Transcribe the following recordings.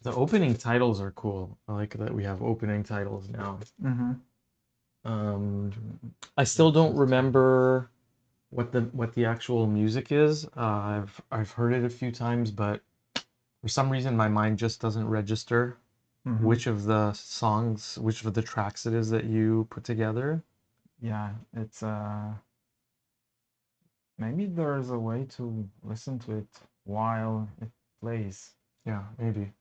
The opening titles are cool. I like that we have opening titles now. I still don't remember what the actual music is. I've heard it a few times, but for some reason my mind just doesn't register which of the songs, which of the tracks it is that you put together. Yeah, it's maybe there's a way to listen to it while it plays. Yeah, maybe.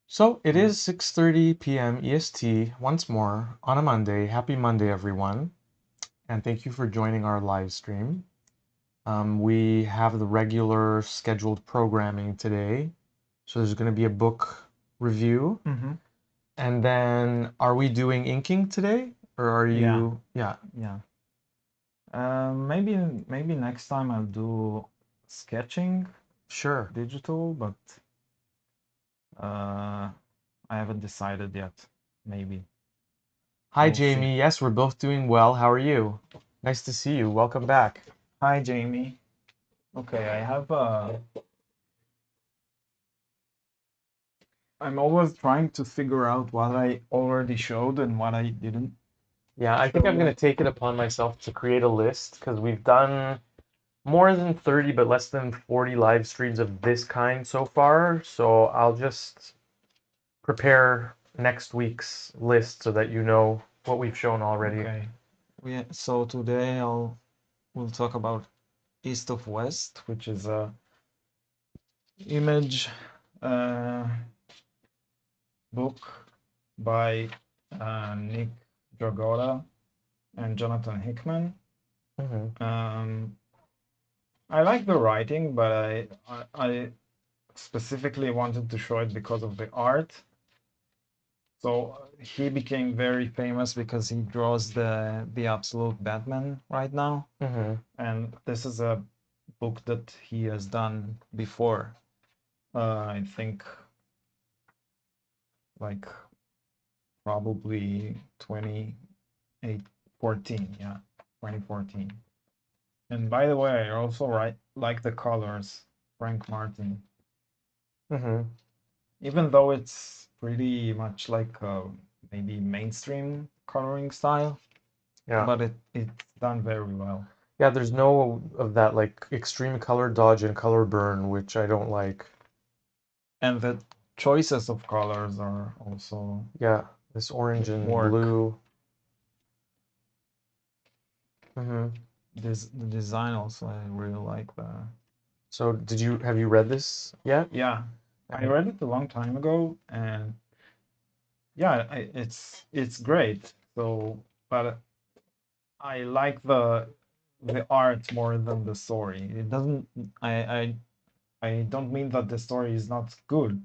So it is 6:30 p.m. EST once more on a Monday. Happy Monday, everyone. And thank you for joining our live stream. We have the regular scheduled programming today. So there's going to be a book review. And then are we doing inking today? Or are you? Yeah. Maybe next time I'll do sketching. Sure. Digital, but I haven't decided yet. Maybe. Hi, Jamie. Yes, we're both doing well. How are you? Nice to see you. Welcome back. Hi, Jamie. Okay, I have I'm always trying to figure out what I already showed and what I didn't. Yeah, I think I'm going to take it upon myself to create a list because we've done more than 30 but less than 40 live streams of this kind so far. So I'll just prepare next week's list so that you know what we've shown already. Okay. So today we'll talk about East of West, which is a image book by Nick Dragotta and Jonathan Hickman. I like the writing, but I specifically wanted to show it because of the art. So he became very famous because he draws the absolute Batman right now. And this is a book that he has done before. I think like probably 2014, yeah, 2014. And by the way, I also like the colors, Frank Martin. Even though it's pretty much like maybe mainstream coloring style, Yeah. but it's done very well. Yeah, there's no of that like extreme color dodge and color burn, which I don't like. And the choices of colors are also this orange and blue. The design also, I really like that. So have you read this yet? Yeah, I read it a long time ago, and yeah, it's great. So, but I like the art more than the story. It doesn't. I don't mean that the story is not good.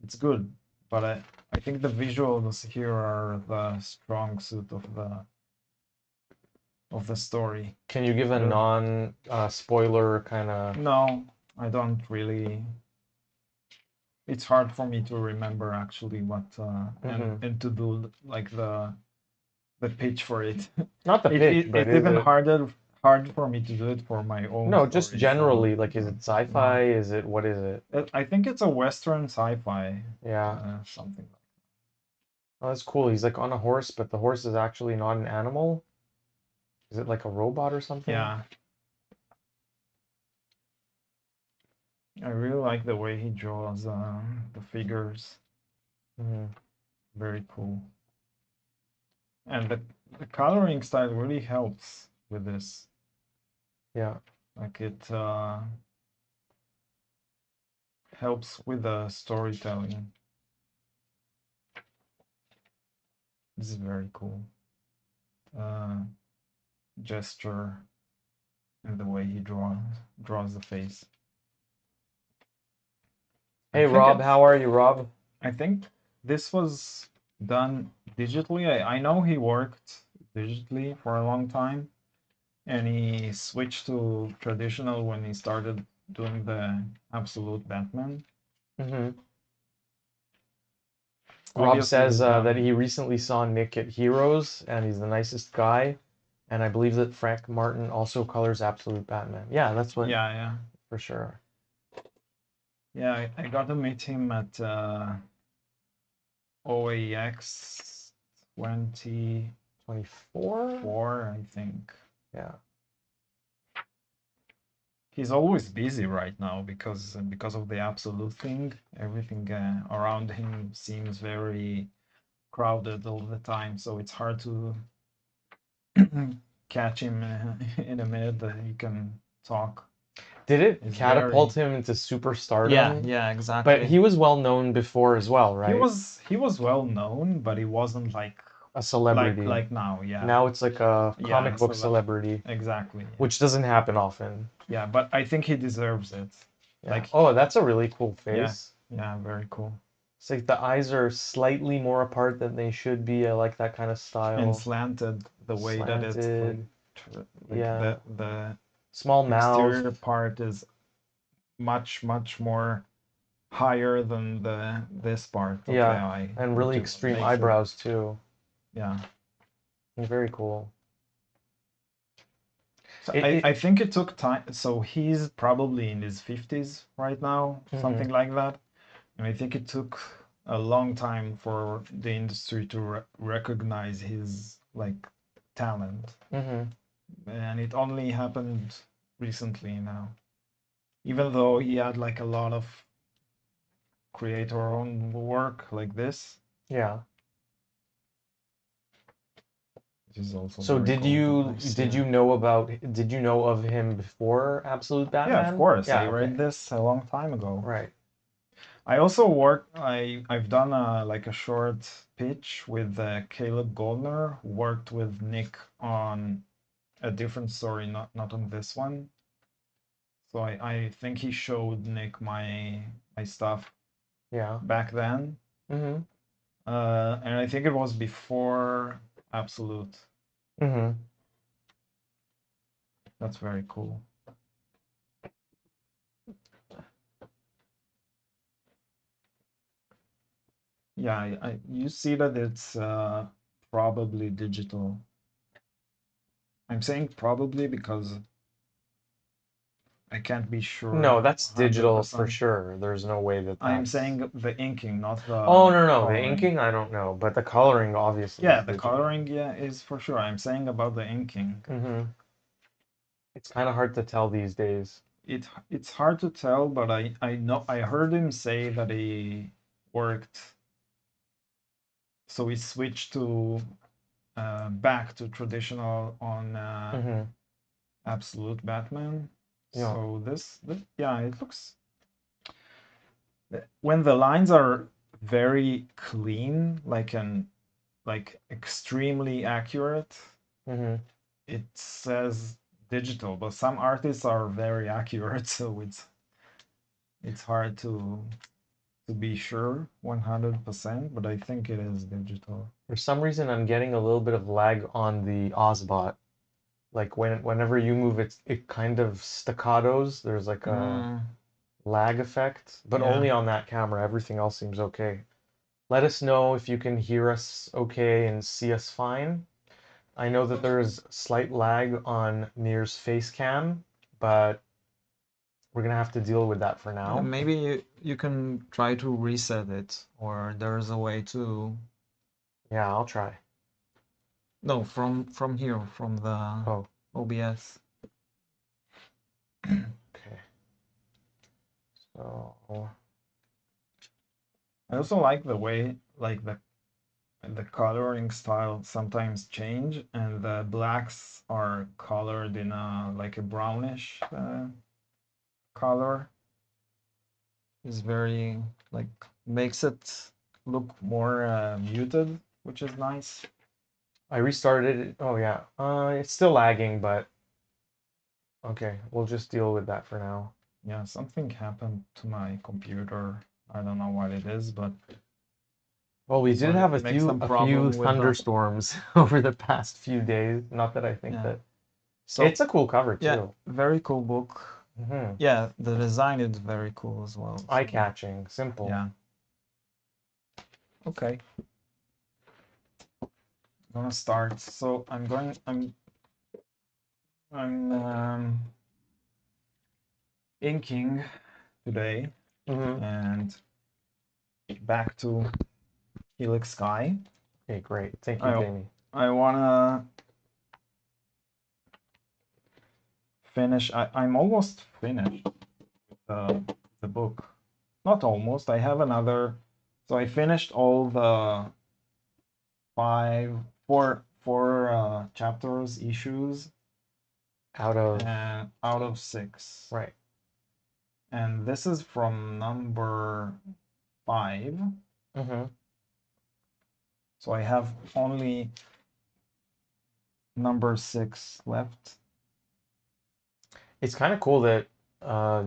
It's good, but I think the visuals here are the strong suit of the story. Can you give a non-spoiler kind of? No, I don't really. It's hard for me to remember actually what and to do like the pitch for it. Not the pitch, but it's even hard for me to do it for my own. No, just generally, like, is it sci-fi? Is it, what is it? I think it's a Western sci-fi. Yeah. Something like that. Oh, that's cool. He's like on a horse, but the horse is actually not an animal. Is it like a robot or something? Yeah. I really like the way he draws the figures. Very cool. And the coloring style really helps with this. Yeah. Like it helps with the storytelling. This is very cool. Gesture and the way he draws the face. Hey Rob, how are you, Rob? I think this was done digitally. I know he worked digitally for a long time, and he switched to traditional when he started doing the absolute Batman. Mm-hmm. Rob Obviously, says he's that done. he recently saw Nick at Heroes, and he's the nicest guy. And I believe that Frank Martin also colors Absolute Batman. Yeah, that's what, Yeah, yeah, for sure. yeah. I got to meet him at OAX 24? I think. Yeah. He's always busy right now because of the absolute thing. Everything around him seems very crowded all the time, so it's hard to catch him in a minute that he can talk. Did it It's catapult very him into superstardom? yeah, But exactly. he was well known before as well, right? He was well known, but he wasn't A celebrity. like now. Yeah, Now it's like a yeah, comic book so celebrity, exactly. Yeah. which doesn't happen often. Yeah, but I think he deserves it. Yeah. Like Oh, that's a really cool yeah, face. yeah, very cool. It's like the eyes are slightly more apart than they should be. I like that kind of And style. slanted the way that it's Slanted. like Yeah. the Small mouth. exterior part is much more higher than the this part of the Yeah. eye, And which really is extreme makes it eyebrows too. yeah. Very cool. So It, it I think it took time. So he's probably in his 50s right now, mm-hmm, something like that. And I think it took a long time for the industry to recognize his like talent, mm-hmm. and it only happened recently now. Even though he had like a lot of creator own work like this, Yeah. which is also So very did cool. But I you still, did you know of him before Absolute yeah, of Batman? course, I Yeah, okay. read this a long time ago. Right. I also work. I've done a like a short pitch with Caleb Goldner, who worked with Nick on a different story, not on this one. So I think he showed Nick my stuff Yeah. back then, Mm-hmm. and I think it was before Absolute. Mm-hmm. That's very cool. Yeah, you see that it's probably digital. I'm saying probably because I can't be No, sure that's digital for 100%. sure. There's no way that I'm that's. saying the inking, not Oh, the no, no, the coloring. inking, I don't know, but the coloring obviously Yeah, is the digital. coloring, yeah, is for sure. I'm saying about the inking. Mm-hmm. It's kind of hard to tell these days. It's hard to tell, but I know I heard him say that he worked, so he switched to back to traditional on Mm-hmm. Absolute Batman. Yeah. So this yeah, it looks when the lines are very clean, like extremely accurate, Mm-hmm. it says digital, but some artists are very accurate, so it's hard to be sure 100%, but I think it is digital. For some reason, I'm getting a little bit of lag on the Ozbot. Like whenever you move, it kind of staccatos. There's like a Mm, lag effect, but yeah. only on that camera. Everything else seems okay. Let us know if you can hear us okay and see us fine. I know that there's slight lag on Mir's face cam, but we're gonna have to deal with that for Yeah, now. maybe you can try to reset it, or there's a way to. Yeah, I'll try. No, from here, from the Oh, OBS. okay. So, I also like the way like the coloring style sometimes change, and the blacks are colored in a like a brownish color. Is very like makes it look more muted, which is nice. I restarted it. Oh yeah. It's still lagging, but okay, we'll just deal with that for now. Yeah, something happened to my computer. I don't know what it is, but Well, we So did have it makes some a few problem with the thunderstorms over the past few days. Not that I think yeah. that So it's a cool cover yeah, too. very cool book. Hmm. Yeah, the design is very cool as well. So Eye-catching, simple. yeah. Okay. I'm gonna start. So I'm inking today Hmm. and back to Helix Sky. Okay, great. Thank you, I Jamie. I wanna finish. I'm almost finished the book. Not almost. I have another. So I finished all the four chapters issues Out of out of 6. right. And this is from number 5. Hmm. So I have only number 6 left. It's kind of cool that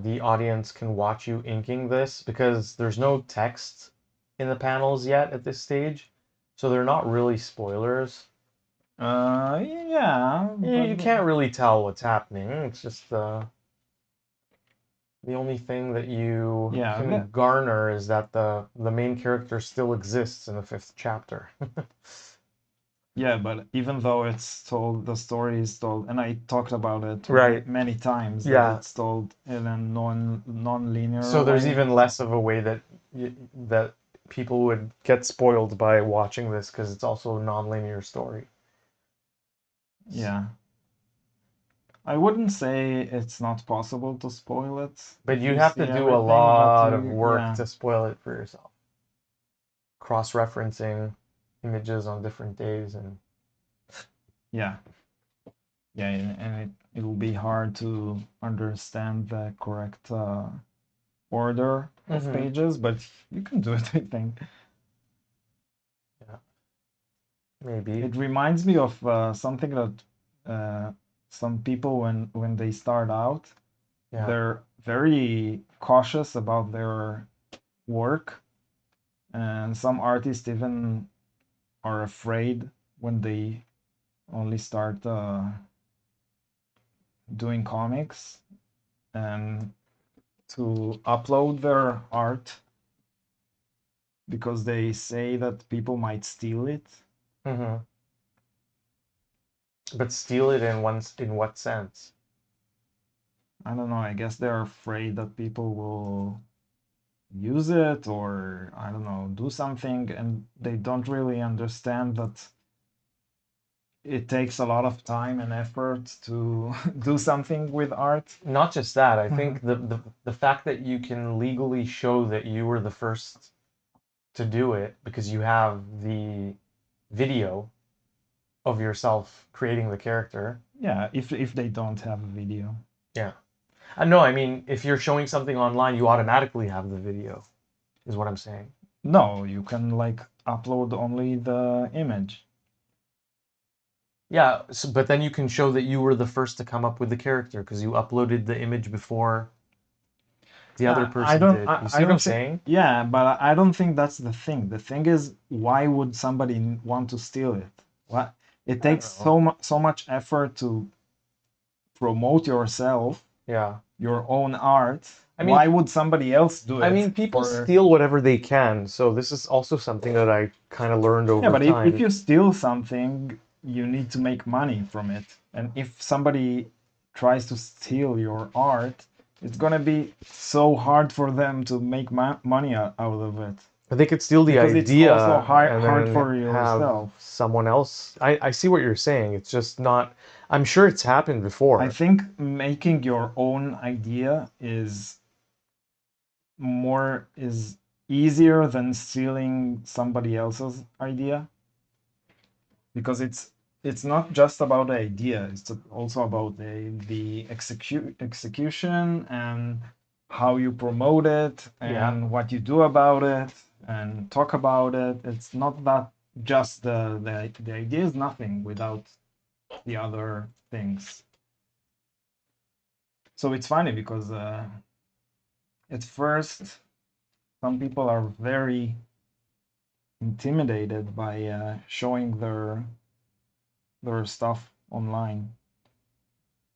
the audience can watch you inking this because there's no text in the panels yet at this stage, so they're not really spoilers. Yeah, You can't really tell what's happening. It's just the only thing that you yeah, can garner is that the main character still exists in the 5th chapter. yeah, but even though it's told, the story is told, and I talked about it Right. many times that Yeah. it's told in a non-linear So there's way. even less of a way that that people would get spoiled by watching this because it's also a non-linear story. Yeah. I wouldn't say it's not possible to spoil it But if you'd you have to see do a everything, but lot of you, work yeah, to spoil it for yourself. Cross-referencing images on different days and yeah, yeah, and it will be hard to understand the correct order of Mhm. pages, but you can do it, I think. Yeah, maybe. It reminds me of something that some people, when they start out, Yeah. they're very cautious about their work, and some artists even are afraid when they only start doing comics and to upload their art because they say that people might steal it. Mhm. But steal it in what sense? I don't know. I guess they're afraid that people will use it, or I don't know, do something, and they don't really understand that it takes a lot of time and effort to do something with art. Not just that, I think the fact that you can legally show that you were the first to do it because you have the video of yourself creating the character. Yeah, if they don't have a video. Yeah. No, I mean, if you're showing something online, you automatically have the video, is what I'm saying. No, you can like upload only the image. Yeah, so, but then you can show that you were the first to come up with the character because you uploaded the image before the other person did. You I see what I'm don't think, saying? yeah, but I don't think that's the thing. The thing is, why would somebody want to steal it? What? It I don't takes know. so much effort to promote yourself, Yeah. your own art. I mean, Why would somebody else do I it mean, people for? steal whatever they can, so this is also something that I kind of learned Yeah, over but if time. you steal something, you need to make money from it. And if somebody tries to steal your art, it's gonna be so hard for them to make money out of it. They could steal the Because it's also idea and hard then for have yourself. someone else. I see what you're saying. It's just not. I'm sure it's happened I before. think making your own idea is easier than stealing somebody else's idea, because it's not just about the idea, it's also about the execution and how you promote it Yeah. and what you do about it and talk about it. It's not that just the idea is nothing without the other things. So it's funny because at first some people are very intimidated by showing their stuff online.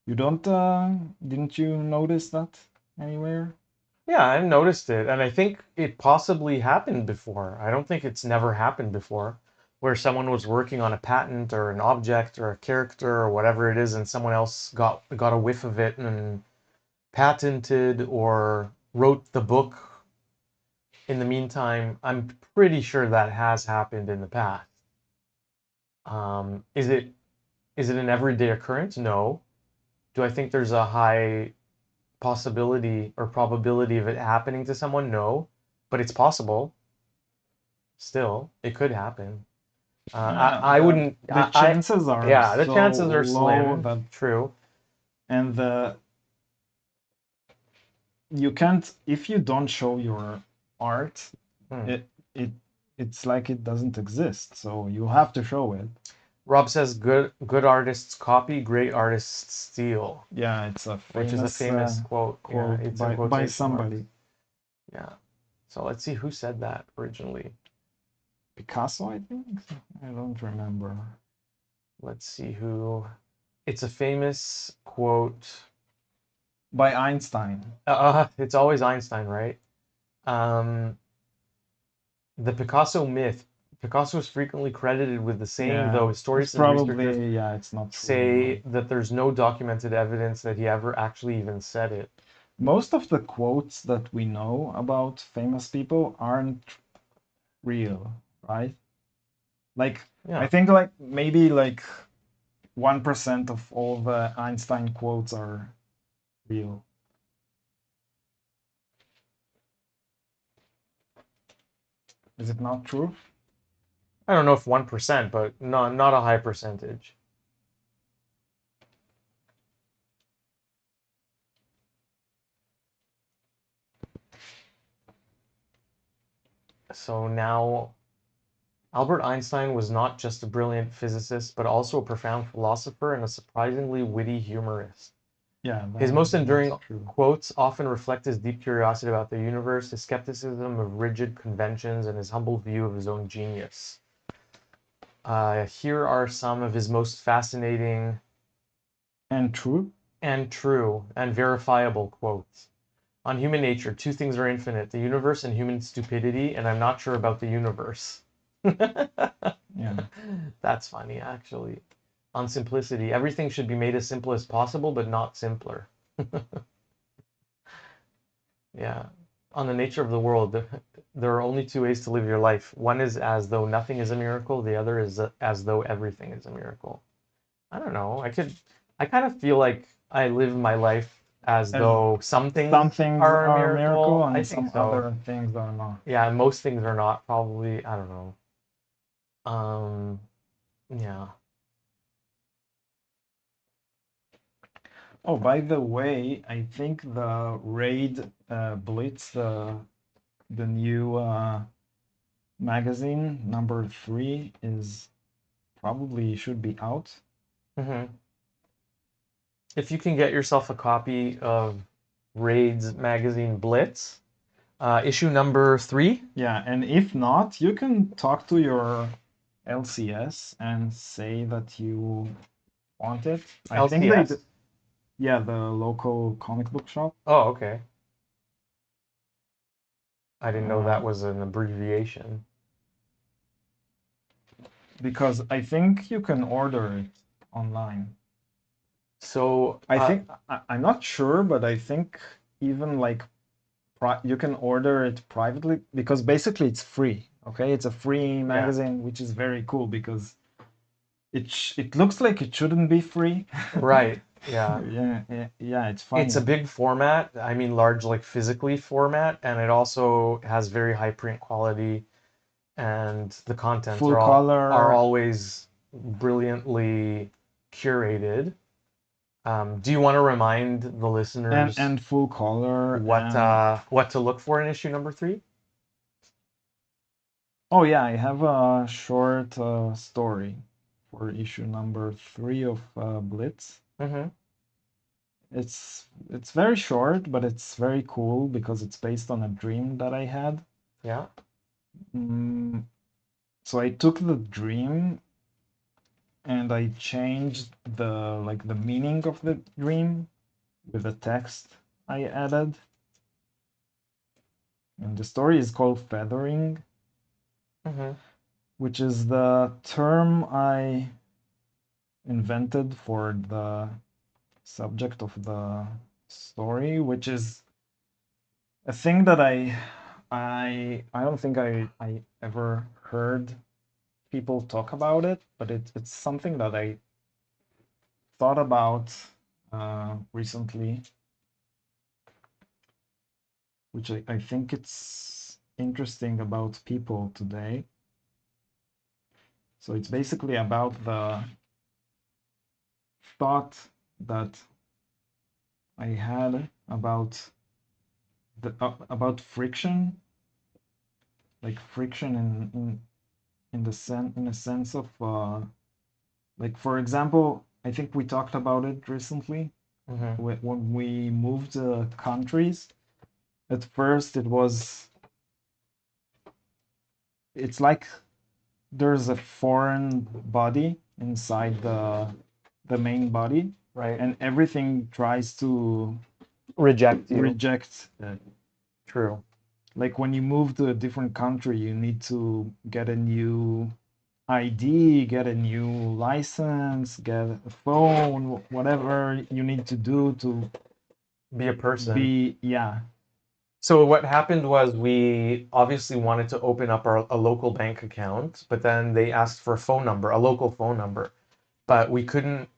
You didn't you notice that anywhere? Yeah, I noticed it, and I think it possibly happened before. I don't think it's never happened before, where someone was working on a patent or an object or a character or whatever it is, and someone else got a whiff of it and patented or wrote the book in the meantime. I'm pretty sure that has happened in the past. Is it an everyday occurrence? No. Do I think there's a high possibility or probability of it happening to someone? No. But it's possible. Still, it could happen. Yeah, I wouldn't. the chances are Yeah, the so chances are low slim. that, True. and you can't, if you don't show your art, Hmm. it it it's like it doesn't exist. So you have to show it. Rob says, "Good artists copy, great artists steal," Yeah, it's a which is a famous famous quote. Yeah, quote it's in by quotation marks. somebody. Yeah. So let's see who said that originally. Picasso, I think. I don't remember. Let's see who. It's a famous quote. By Einstein. It's always Einstein, right? Um, the Picasso myth. Picasso is frequently credited with the saying, though Yeah, it's historians and researchers probably, yeah, it's not say true. that there's no documented evidence that he ever actually even said it. Most of the quotes that we know about famous people aren't real, right? Like, I Yeah. think like maybe like 1% of all the Einstein quotes are real. Is it not true? I don't know if 1%, but not a high percentage. So now Albert Einstein was not just a brilliant physicist, but also a profound philosopher and a surprisingly witty humorist. Yeah, His most that's enduring true. quotes often reflect his deep curiosity about the universe, his skepticism of rigid conventions, and his humble view of his own genius. Here are some of his most fascinating And true? and true and verifiable quotes. On human nature, two things are infinite: the universe and human stupidity, and I'm not sure about the universe. Yeah. That's funny, actually. On simplicity, everything should be made as simple as possible, but not simpler. Yeah. On the nature of the world, there are only two ways to live your life. One is as though nothing is a miracle, the other is as though everything is a miracle. I don't know. I kind of feel like I live my life as As though some some things things are a are a miracle miracle. I and think some so. other things are not. Yeah, most things are not, probably. I don't know. Um, yeah. Oh, by the way, I think the raid Blitz, the new magazine number 3 is probably should be out. Hmm. If you can get yourself a copy of Raid's magazine Blitz, issue number 3. Yeah, and if not, you can talk to your LCS and say that you want it. I think they, LCS? yeah, the local comic book shop. Oh, okay. I didn't know that Uh, was an abbreviation. because I think you can order it online. So, I think I'm not sure, but I think even like you can order it privately because basically it's free. Okay, it's a free yeah, magazine, which is very cool because it looks like it shouldn't be free. right. Yeah. Yeah, it's It's a funny. big format. I mean, large, like physically format, and it also has very high print quality, and the contents Full are color always brilliantly curated. Do you want to remind the listeners and full color and what to look for in issue number 3? oh yeah, I have a short story for issue number 3 of Blitz. Mm-hmm. It's very short, but it's very cool because it's based on a dream that I had. Yeah. Mm, So I took the dream and I changed the meaning of the dream with the text I added. And the story is called feathering, which is the term I invented for the subject of the story, which is a thing that I don't think I ever heard people talk about it, but it's something that I thought about recently, which I think it's interesting about people today. So it's basically about the thought that I had about about friction, like friction in a sense of like, for example, I think we talked about it recently when we moved countries. At first, it's like there's a foreign body inside the main body, Right. and everything tries to Reject you. reject it. True. Like when you move to a different country, you need to get a new ID, get a new license, get a phone, whatever you need to do to Be a person. be, yeah. So what happened was we obviously wanted to open up a local bank account, but then they asked for a phone number, a local phone number. But we couldn't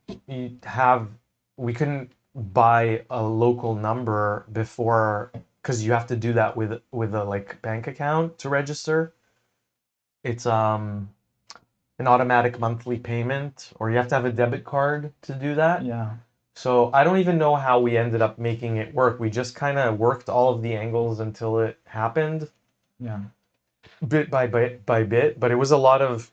buy a local number before, because you have to do that with a like bank account to register. It's an automatic monthly payment, or you have to have a debit card to do that. Yeah. So I don't even know how we ended up making it work. We just kind of worked all of the angles until it happened. Yeah. Bit by bit by bit, but it was a lot of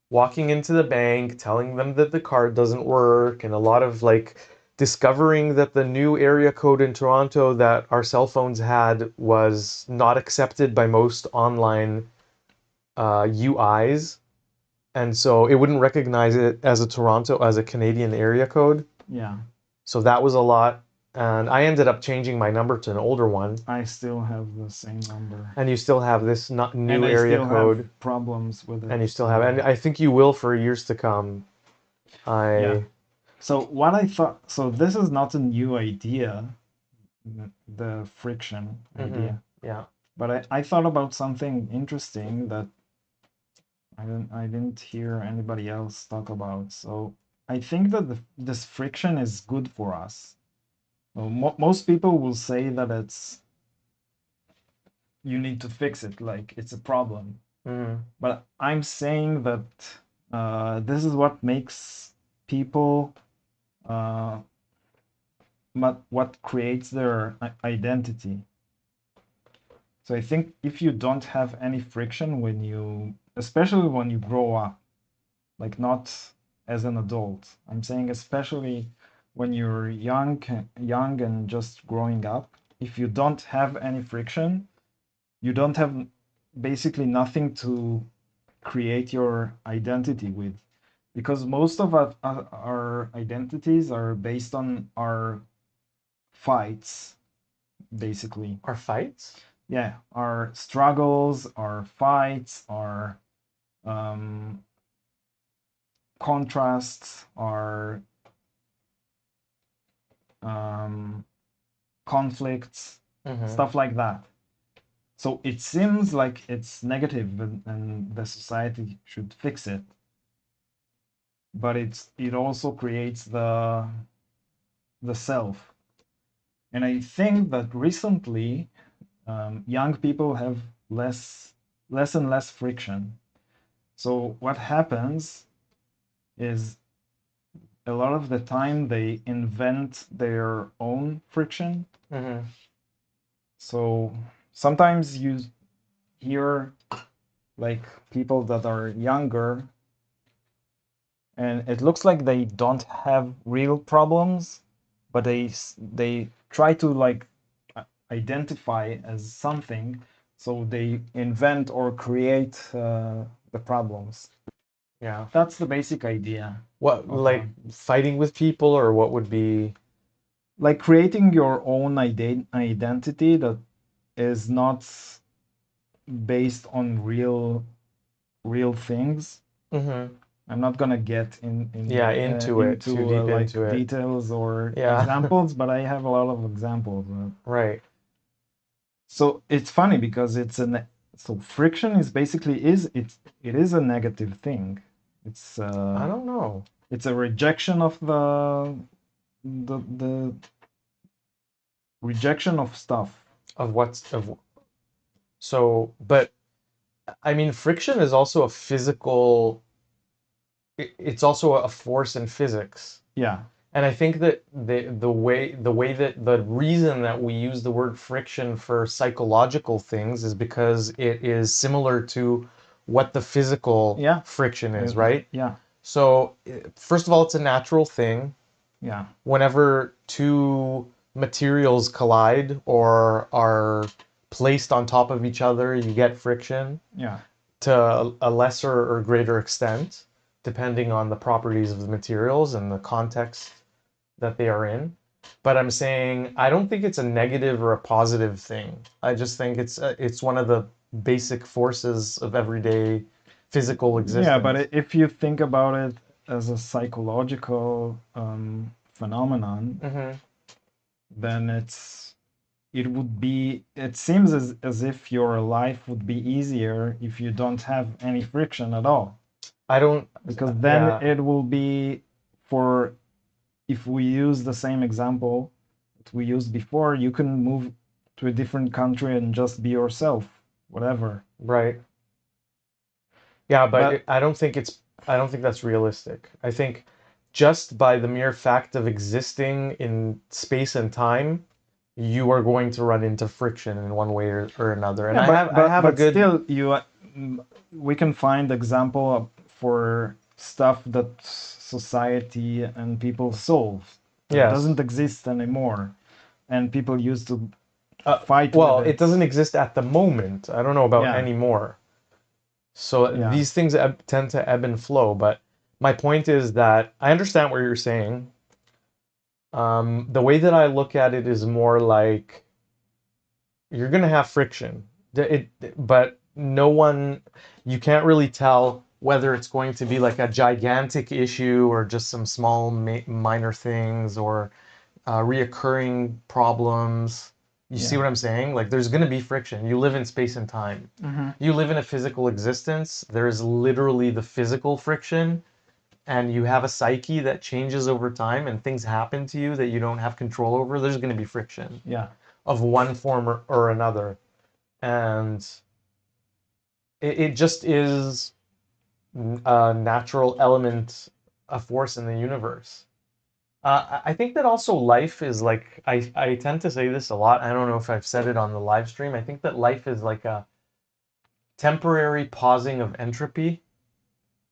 walking into the bank, telling them that the card doesn't work, and a lot of like discovering that the new area code in Toronto that our cell phones had was not accepted by most online UIs. And so it wouldn't recognize it as a Canadian area code. Yeah. So that was a lot. And I ended up changing my number to an older one. I still have the same number. And you still have this not new And I area still code. have problems with it. And you still have, and I think you will for years to come. Yeah. So what I thought, so this is not a new idea, the friction idea. Yeah. But I thought about something interesting that I didn't hear anybody else talk about. So I think that this friction is good for us. Well, most people will say that you need to fix it, like it's a problem. But I'm saying that this is what makes people, what creates their identity. So I think if you don't have any friction especially when you grow up, like not as an adult, I'm saying especially when you're young and just growing up, if you don't have any friction, you don't have basically nothing to create your identity with, because most of our identities are based on our fights, basically. Our fights? Yeah, our struggles, our fights, our contrasts, our conflicts, stuff like that. So it seems like it's negative and the society should fix it. But it also creates the self. And I think that recently young people have less and less friction. So what happens is a lot of the time they invent their own friction. So sometimes you hear like people that are younger and it looks like they don't have real problems, but they try to like identify as something, so they invent or create the problems. Yeah. That's the basic idea. What, Of, like fighting with people, or what would be? like creating your own identity that is not based on real things. Mm-hmm. I'm not gonna get Yeah, into it, into too deep like into it. details or Yeah. examples, but I have a lot of examples. Right. So it's funny because so friction is basically it is a negative thing. It's I don't know. it's a rejection of the rejection of stuff. Of what's of so, but I mean, friction is also a physical, it's also a force in physics. Yeah. And I think that the way that the reason that we use the word friction for psychological things is because it is similar to what the physical Yeah. friction is, right? Yeah. So, first of all, it's a natural thing. Yeah. Whenever two materials collide or are placed on top of each other, you get friction Yeah. to a lesser or greater extent, depending on the properties of the materials and the context that they are in. But I'm saying I don't think it's a negative or a positive thing. I just think it's one of the basic forces of everyday physical Yeah, but existence. if you think about it as a psychological phenomenon, Mm-hmm. then it seems as if your life would be easier if you don't have any friction at all. I don't. Because then Yeah. it will be for if we use the same example that we used before, you can move to a different country and just be yourself, whatever. Right. Yeah, but But I don't think that's realistic. I think just by the mere fact of existing in space and time, you are going to run into friction in one way or another. And yeah, I have a but good, still, we can find example for stuff that society and people solve that yes. doesn't exist anymore, and people used to Uh, fight with well, it it. doesn't exist at the moment. I don't know about Yeah, anymore. So yeah, these things tend to ebb and flow. But my point is that I understand what you're saying. The way that I look at it is more like you're gonna have friction. But no one, you can't really tell whether it's going to be like a gigantic issue or just some small minor things or reoccurring problems. You see yeah. what I'm saying? Like there's gonna be friction. You live in space and time. Mm-hmm. You live in a physical existence. There's literally the physical friction, and you have a psyche that changes over time, and things happen to you that you don't have control over. There's gonna be friction Yeah, of one form or another. And it just is a natural element, a force in the universe. I think that also life is like, I tend to say this a lot. I don't know if I've said it on the live stream. I think that life is like a temporary pausing of entropy.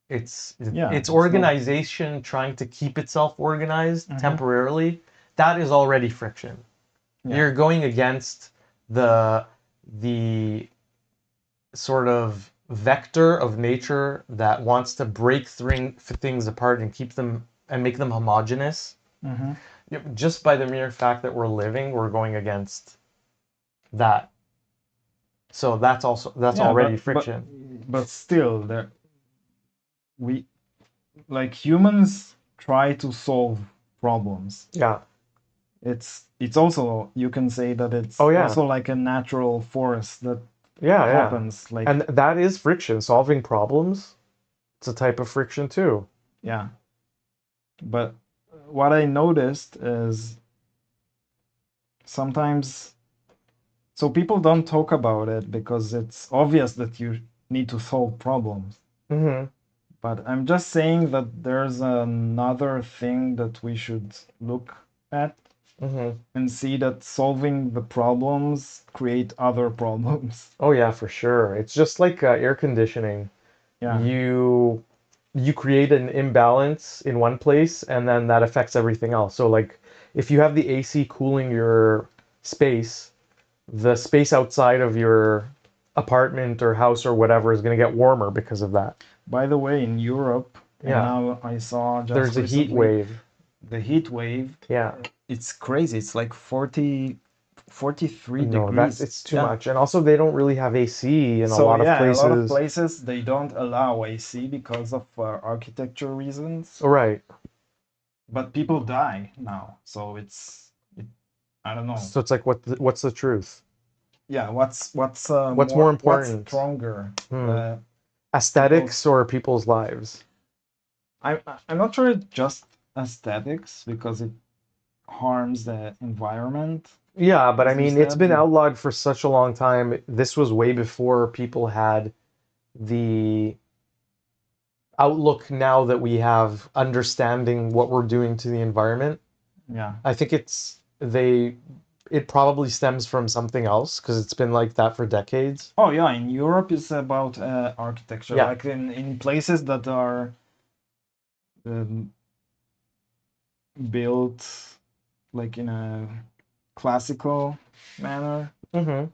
yeah. It's It's not. organization trying to keep itself organized Mm-hmm. temporarily. That is already friction. Yeah, You're going against the the sort of vector of nature that wants to break things apart and keep them and make them homogeneous. mm-hmm. Just by the mere fact that we're living, we're going against that. So that's Yeah, already friction. but still, there we like humans try to solve problems. Yeah. It's also you can say that it's Oh yeah. also like a natural force that Yeah, yeah. happens. Like And that is friction, solving problems. It's a type of friction too. yeah, but what I noticed is sometimes so people don't talk about it because it's obvious that you need to solve problems. Mm-hmm. But I'm just saying that there's another thing that we should look at Mm-hmm. and see that solving the problems create other problems. Oh yeah, for sure. It's just like air conditioning. Yeah, You you create an imbalance in one place and then that affects everything else. So like if you have the AC cooling your space, the space outside of your apartment or house or whatever is going to get warmer because of that. By the way, in Europe, and Yeah. now I saw just There's a heat recently wave. the heat wave. Yeah. It's crazy. It's like 43 No, degrees. it's too Yeah. much. And also they don't really have AC in a So lot of yeah, a lot of places. places they don't allow AC because of architecture reasons. Right. But people die now, so I don't know. So it's like what's the truth? Yeah, what's What's more what's important? stronger? Hmm. People's, Aesthetics or people's lives? I'm not sure it's just aesthetics because it harms the environment, Yeah, but I as you mean, it's said. been outlawed for such a long time. This was way before people had the outlook now that we have understanding what we're doing to the environment. Yeah. I think it probably stems from something else because it's been like that for decades. Oh yeah, in Europe it's about architecture. Yeah. Like in places that are um, built like in a classical manner. Mm-hmm.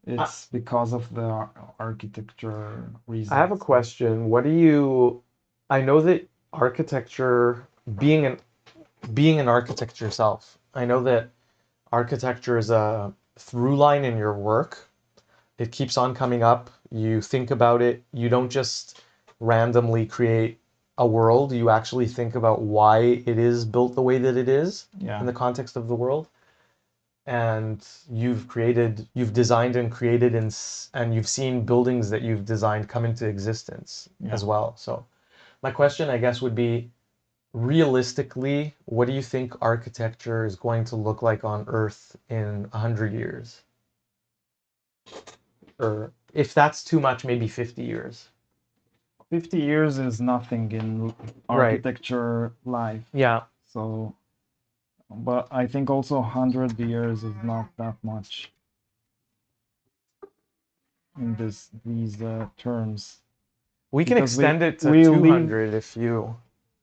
It's because of the architecture I have a reasons. question. I know that architecture, being an architect yourself, I know that architecture is a through line in your work. It keeps on coming up. You think about it. You don't just randomly create a world. You actually think about why it is built the way that it is Yeah. in the context of the world. And you've designed and created and you've seen buildings that you've designed come into existence as well. So my question, I guess, would be realistically, what do you think architecture is going to look like on Earth in 100 years? Or if that's too much, maybe 50 years. 50 years is nothing in Right. architecture life. Yeah. So, but I think also 100 years is not that much in these terms. We can Because extend it to we live 200 if you.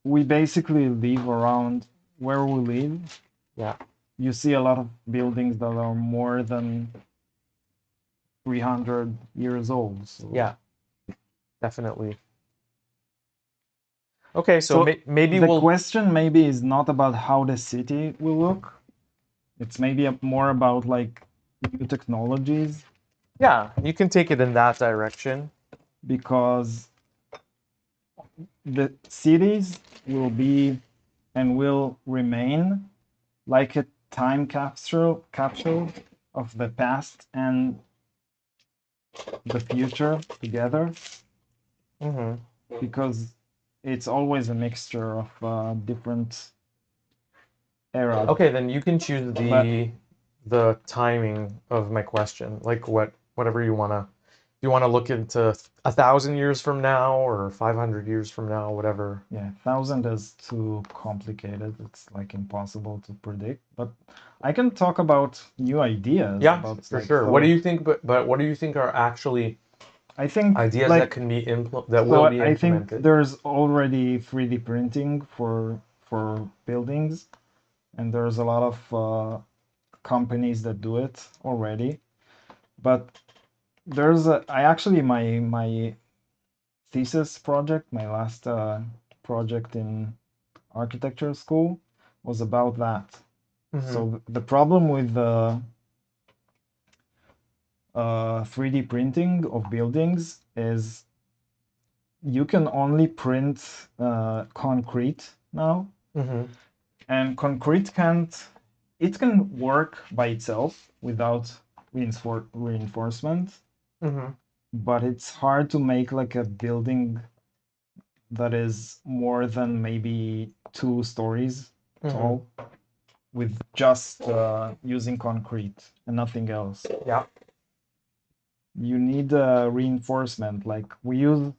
we basically live around where we live. Yeah. You see a lot of buildings that are more than 300 years old. So. Yeah. Definitely. Okay, so So maybe the we'll. question maybe is not about how the city will look. It's maybe more about like new technologies, Yeah, you can take it in that direction. because the cities will be and will remain like a time capsule of the past and the future together, Mm-hmm. because it's always a mixture of different eras. Okay, then you can choose But the timing of my question, like whatever you wanna. You want to look into 1,000 years from now or 500 years from now, whatever. yeah, 1,000 is too complicated. It's like impossible to predict. But I can talk about new ideas. Yeah, About for like, sure. so What do you think? But what do you think are actually I think ideas that like can be that so will be I think implemented? there's already 3D printing for buildings, and there's a lot of companies that do it already. But I actually my thesis project, my last project in architecture school was about that. Mm-hmm. So the problem with the 3D printing of buildings is you can only print concrete now, Mm-hmm. and concrete it can work by itself without reinforcement, Mm-hmm. but it's hard to make like a building that is more than maybe 2 stories Mm-hmm. tall with just using concrete and nothing else. Yeah. You need reinforcement. Like we use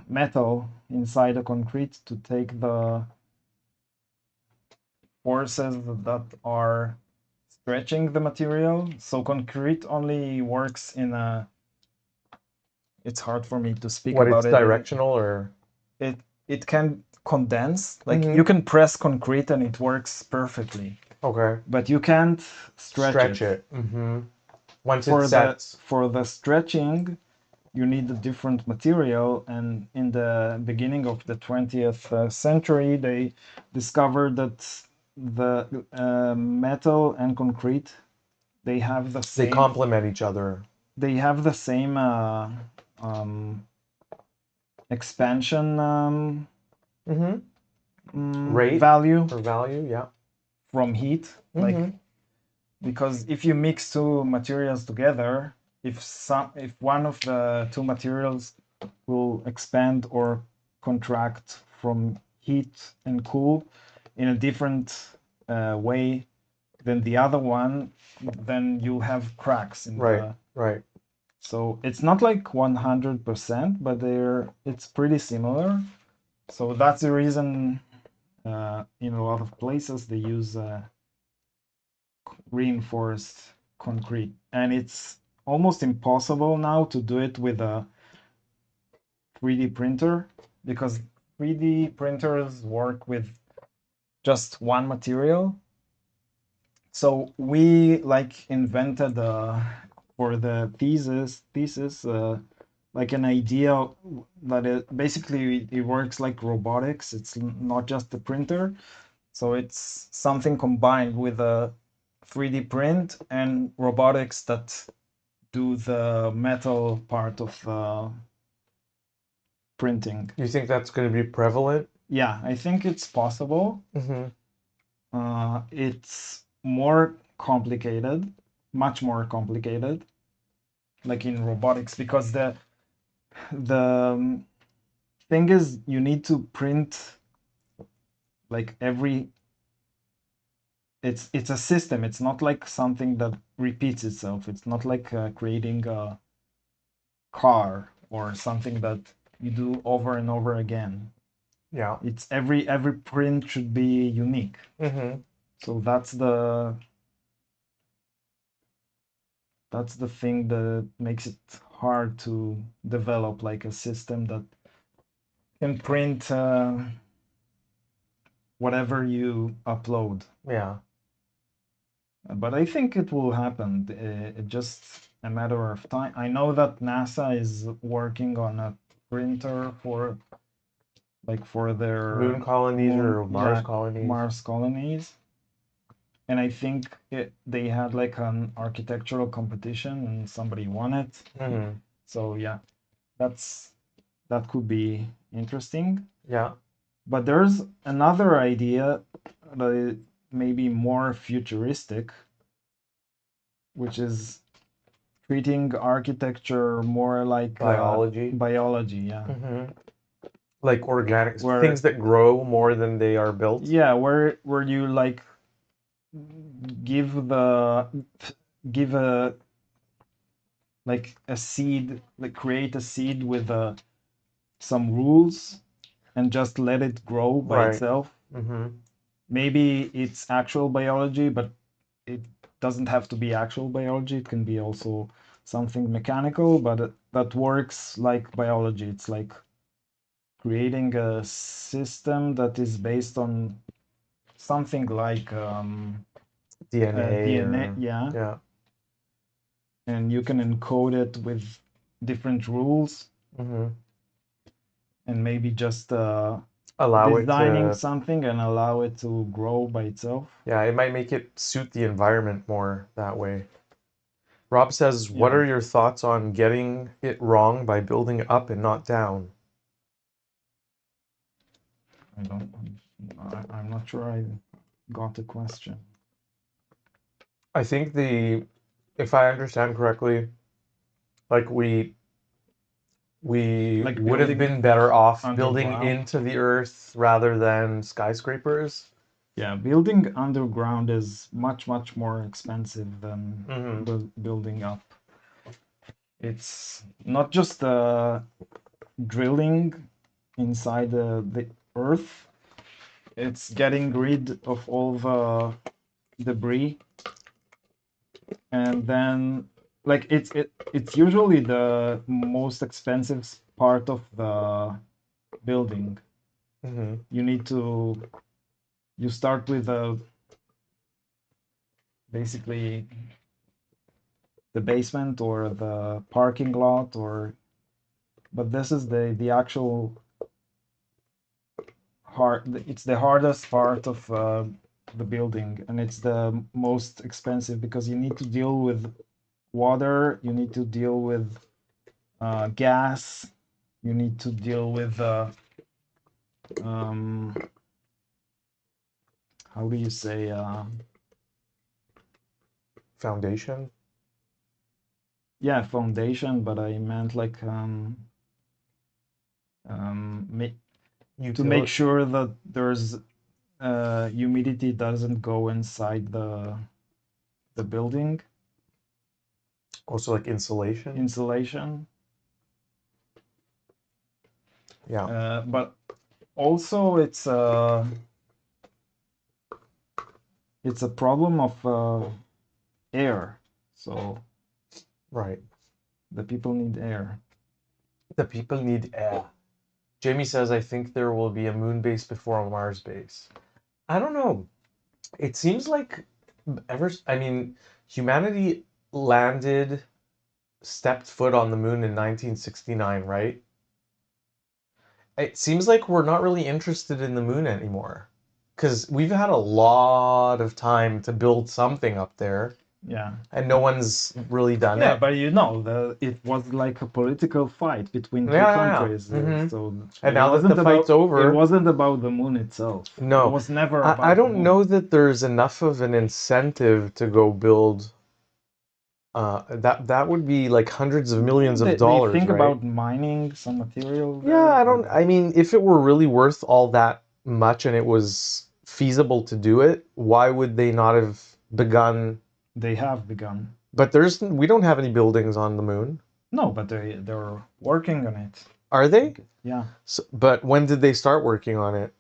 metal inside the concrete to take the forces that are stretching the material. So concrete only works in a. It's hard for me to speak What, about it's it. directional or? It can condense. Like Mhm. you can press concrete and it works perfectly, Okay. but you can't stretch Stretch it. it. Mm-hmm. Once it sets. For the stretching, you need a different material, and in the beginning of the 20th century, they discovered that the metal and concrete, they have the They same complement each other. they have the same expansion Rate value or value, yeah. from heat. Like, because if you mix two materials together, if one of the two materials will expand or contract from heat and cool in a different way than the other one, then you'll have cracks in Right, the. right. So it's not like 100%, but it's pretty similar. So that's the reason in a lot of places they use reinforced concrete, and it's almost impossible now to do it with a 3D printer, because 3D printers work with just one material. So we like invented for the thesis like an idea that it works like robotics. It's not just a printer, so it's something combined with a 3D print and robotics that do the metal part of the printing. You think that's going to be prevalent? Yeah, I think it's possible. It's more complicated, much more complicated, like in robotics, because the thing is you need to print like it's a system. It's not like something that repeats itself. It's not like creating a car or something that you do over and over again. Yeah. It's every print should be unique. So that's the thing that makes it hard to develop like a system that can print whatever you upload. Yeah. But I think it will happen. It's just a matter of time. I know that NASA is working on a printer for their Moon colonies or Mars colonies. Mars colonies. And I think they had like an architectural competition and somebody won it. So yeah, that could be interesting. Yeah. But there's another idea that is maybe more futuristic, which is treating architecture more like Biology. Biology, yeah. Like organic things that grow more than they are built. Yeah, where you like give a like a seed, like create a seed with some rules and just let it grow by itself. Maybe it's actual biology, but it doesn't have to be actual biology. It can be also something mechanical, but that works like biology. It's like creating a system that is based on something like DNA, yeah. And you can encode it with different rules, and maybe just allow designing it to, something and allow it to grow by itself. Yeah, it might make it suit the environment more that way. Rob says, what are your thoughts on getting it wrong by building up and not down? I'm not sure I got the question. I think if I understand correctly, like we Like would have been better off building underground? into the earth rather than skyscrapers. Yeah, building underground is much more expensive than building up. It's not just drilling inside the earth. It's getting rid of all the debris, and then like it's usually the most expensive part of the building. You start with basically the basement or the parking lot, or but this is the actual it's the hardest part of the building, and it's the most expensive because you need to deal with water, you need to deal with gas, you need to deal with um, how do you say Foundation. yeah, foundation, but I meant like to make sure that there's humidity doesn't go inside the building. Also like insulation. Insulation. Yeah. But also it's a problem of air. So Right. the people need air. The people need air. Jamie says, I think there will be a moon base before a Mars base. I don't know. It seems like I mean, humanity stepped foot on the moon in 1969, right? It seems like we're not really interested in the moon anymore. Because we've had a lot of time to build something up there. Yeah. And no one's really done Yeah, it. but it was like a political fight between two Yeah. countries. Mm-hmm. And it now that wasn't the fight's over. It wasn't about the moon itself. No. It was never about I the don't moon. know that there's enough of an incentive to go build. That would be like hundreds of millions of dollars, They think right? about mining some material there. Yeah, I mean, if it were really worth all that much and it was feasible to do it, why would they not have begun? They have begun. But we don't have any buildings on the moon. No, but they're working on it. Are they? Yeah. So, but when did they start working on it?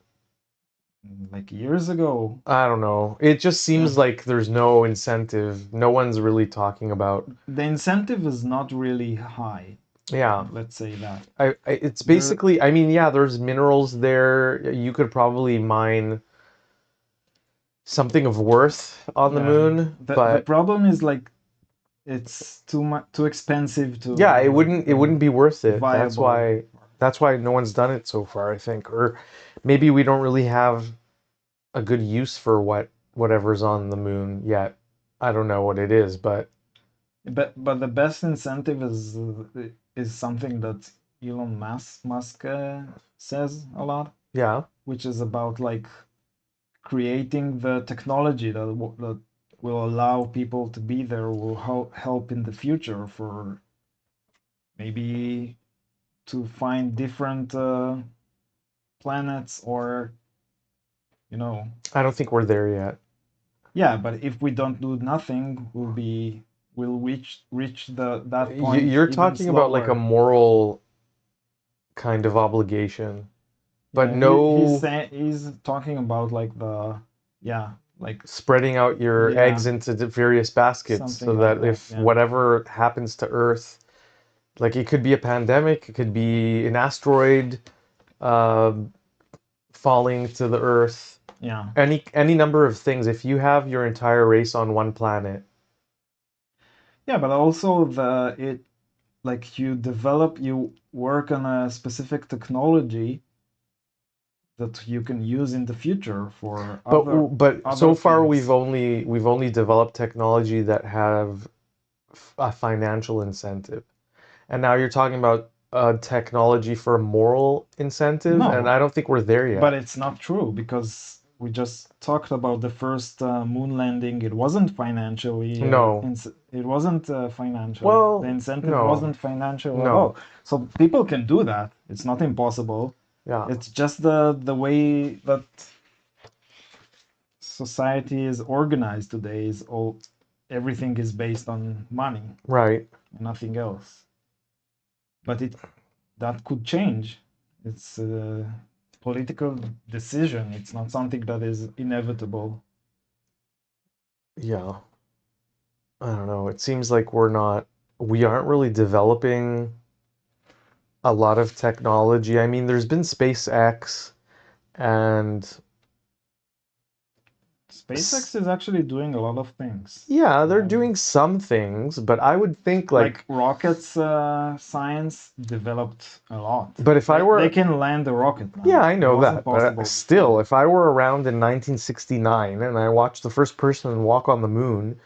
Like years ago. I don't know. It just seems like there's no incentive. No one's really talking about. The incentive is not really high. Yeah. Let's say that. It's basically, I mean, yeah, there's minerals there. You could probably mine something of worth on the moon, the but problem is like it's too expensive to. Yeah, it wouldn't be worth it. Viable. That's why no one's done it so far, I think. Or maybe we don't really have a good use for whatever's on the moon yet. I don't know what it is, but the best incentive is something that Elon Musk says a lot. Yeah. Which is about like creating the technology that will allow people to be there, will help in the future for maybe to find different planets, or I don't think we're there yet. Yeah, but if we don't do nothing, we'll reach that point. You're talking about like a moral kind of obligation, but yeah, he's talking about like like spreading out your eggs into the various baskets so that if whatever happens to Earth, like it could be a pandemic, it could be an asteroid falling to the Earth. Yeah. Any number of things. If you have your entire race on one planet. Yeah, but also you work on a specific technology that you can use in the future for but other so far things. we've only developed technology that have a financial incentive, and now you're talking about technology for a moral incentive, and I don't think we're there yet. But it's not true, because we just talked about the first moon landing. It wasn't financially. It wasn't financial. Well, the incentive wasn't financial at No. all. So people can do that. It's not impossible. Yeah. It's just the way that society is organized today is everything is based on money. Right. Nothing else. But that could change. It's a political decision. It's not something that is inevitable. Yeah. I don't know. It seems like we aren't really developing a lot of technology. I mean, there's been SpaceX and SpaceX is actually doing a lot of things. Yeah, they're doing some things, but I would think like rockets science developed a lot. But if I They were, can land a rocket now. yeah, I It know wasn't that, but possible still, before. if I were around in 1969 and I watched the first person walk on the moon,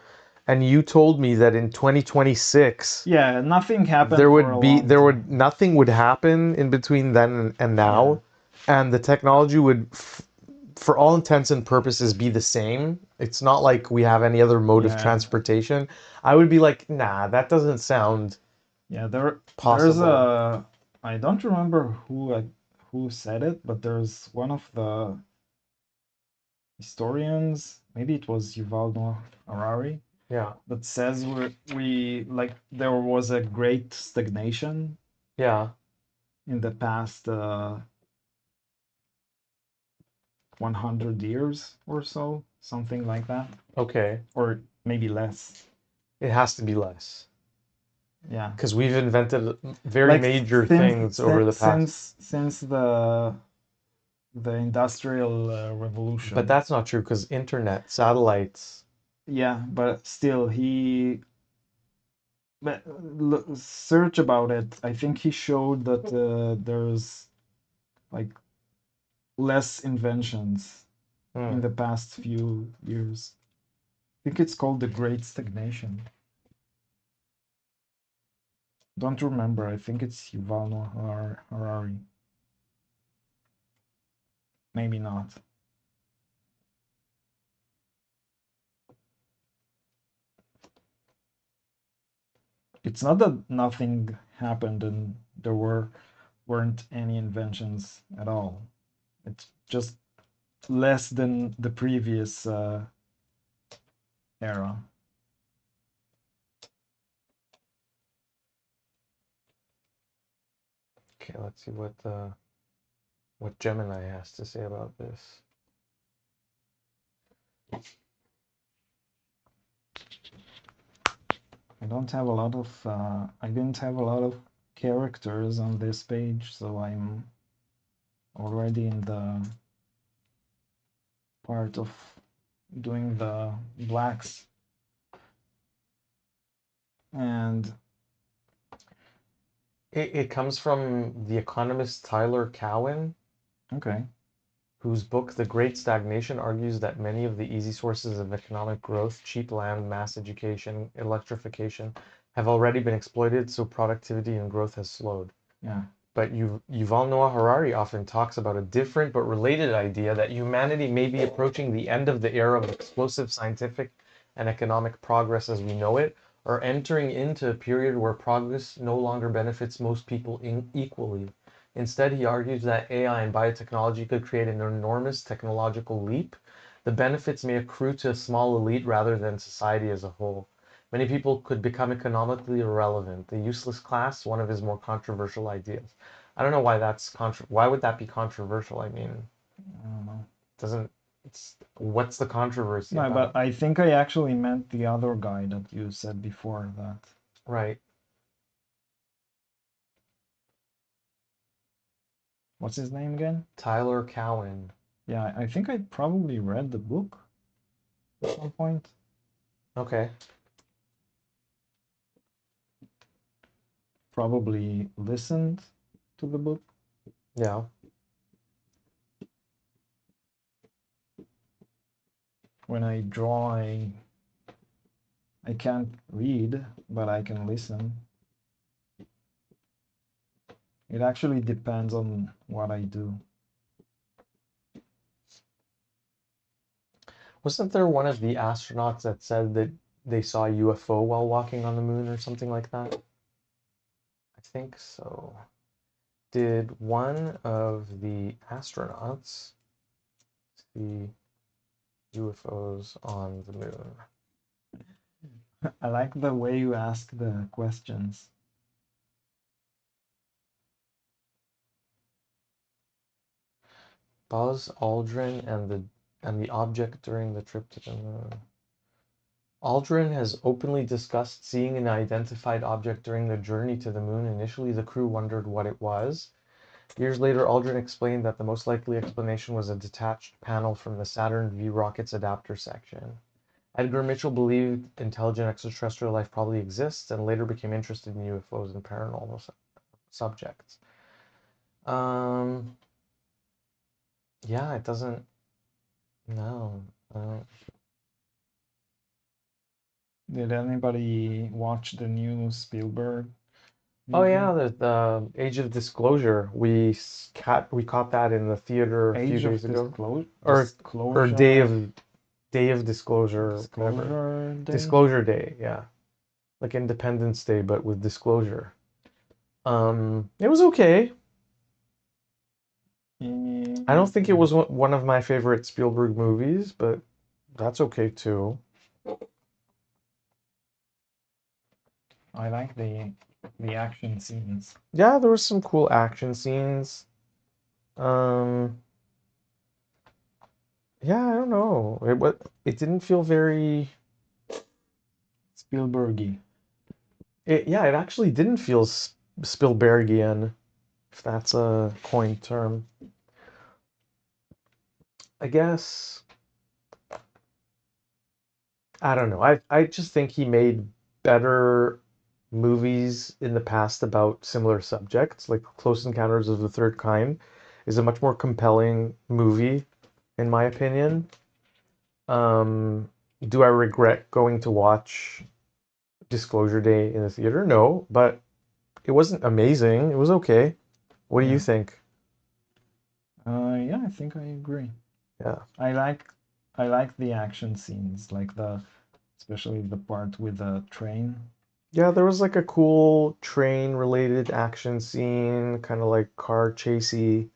and you told me that in 2026 Yeah, nothing happened for a long time. nothing would happen in between then and now, and the technology would, for all intents and purposes, be the same. It's not like we have any other mode of Yeah. transportation. I would be like, nah, that doesn't sound Yeah, there's possible. I don't remember who said it, but there's one of the historians, maybe it was Yuval Noah Harari, Yeah, that says we like there was a great stagnation yeah, in the past 100 years or so, something like that, okay. or maybe less. It has to be less. Yeah, Because we've invented very major things over the past. since the industrial revolution. But that's not true because internet, satellites. Yeah, but still, but search about it. I think he showed that there's like less inventions in the past few years. I think it's called the Great Stagnation. Don't remember. I think it's Yuval Noah Harari. Maybe not. It's not that nothing happened and there weren't any inventions at all. It's just less than the previous era. Okay, let's see what Gemini has to say about this. I don't have a lot of I didn't have a lot of characters on this page, so I'm already in the part of doing the blacks. And It comes from the economist Tyler Cowen, okay. whose book The Great Stagnation argues that many of the easy sources of economic growth, cheap land, mass education, electrification, have already been exploited, so productivity and growth has slowed. Yeah. But Yuval Noah Harari often talks about a different but related idea that humanity may be approaching the end of the era of explosive scientific and economic progress as we know it, or entering into a period where progress no longer benefits most people equally. Instead, he argues that AI and biotechnology could create an enormous technological leap. The benefits may accrue to a small elite rather than society as a whole. Many people could become economically irrelevant, the useless class, one of his more controversial ideas. I don't know why why would that be controversial? I mean, I don't know. doesn't it's what's the controversy No, about? but I think I actually meant the other guy that you said before that. Right. What's his name again? Tyler Cowen. Yeah, I think I probably read the book at some point. Okay. Probably listened to the book. Yeah. When I draw, I can't read, but I can listen. It actually depends on what I do. Wasn't there one of the astronauts that said that they saw a UFO while walking on the moon or something like that? I think so. Did one of the astronauts see UFOs on the moon? I like the way you ask the questions. Buzz Aldrin and the object during the trip to the moon. Aldrin has openly discussed seeing an identified object during the journey to the moon. Initially, the crew wondered what it was. Years later, Aldrin explained that the most likely explanation was a detached panel from the Saturn V rocket's adapter section. Edgar Mitchell believed intelligent extraterrestrial life probably exists and later became interested in UFOs and paranormal subjects. Yeah, it doesn't. No. Did anybody watch the new Spielberg Oh movie? yeah, the Age of Disclosure. We caught that in the theater a few Age of days ago, or Disclosure Day of Disclosure, whatever. Disclosure Day? Disclosure Day, yeah, like Independence Day, but with disclosure. It was okay. I don't think it was one of my favorite Spielberg movies, but that's okay too. I like the action scenes. Yeah, there was some cool action scenes. Um, yeah, I don't know. It didn't feel very. Spielbergy. It actually didn't feel Spielbergian, if that's a coined term. I guess I don't know. I just think he made better movies in the past about similar subjects, like Close Encounters of the Third Kind is a much more compelling movie, in my opinion. Do I regret going to watch Disclosure Day in the theater? No, but it wasn't amazing. It was okay. What do you Yeah. think? Yeah, I think I agree. Yeah. I like the action scenes, like especially the part with the train. Yeah, there was like a cool train related action scene, kind of like car chasey.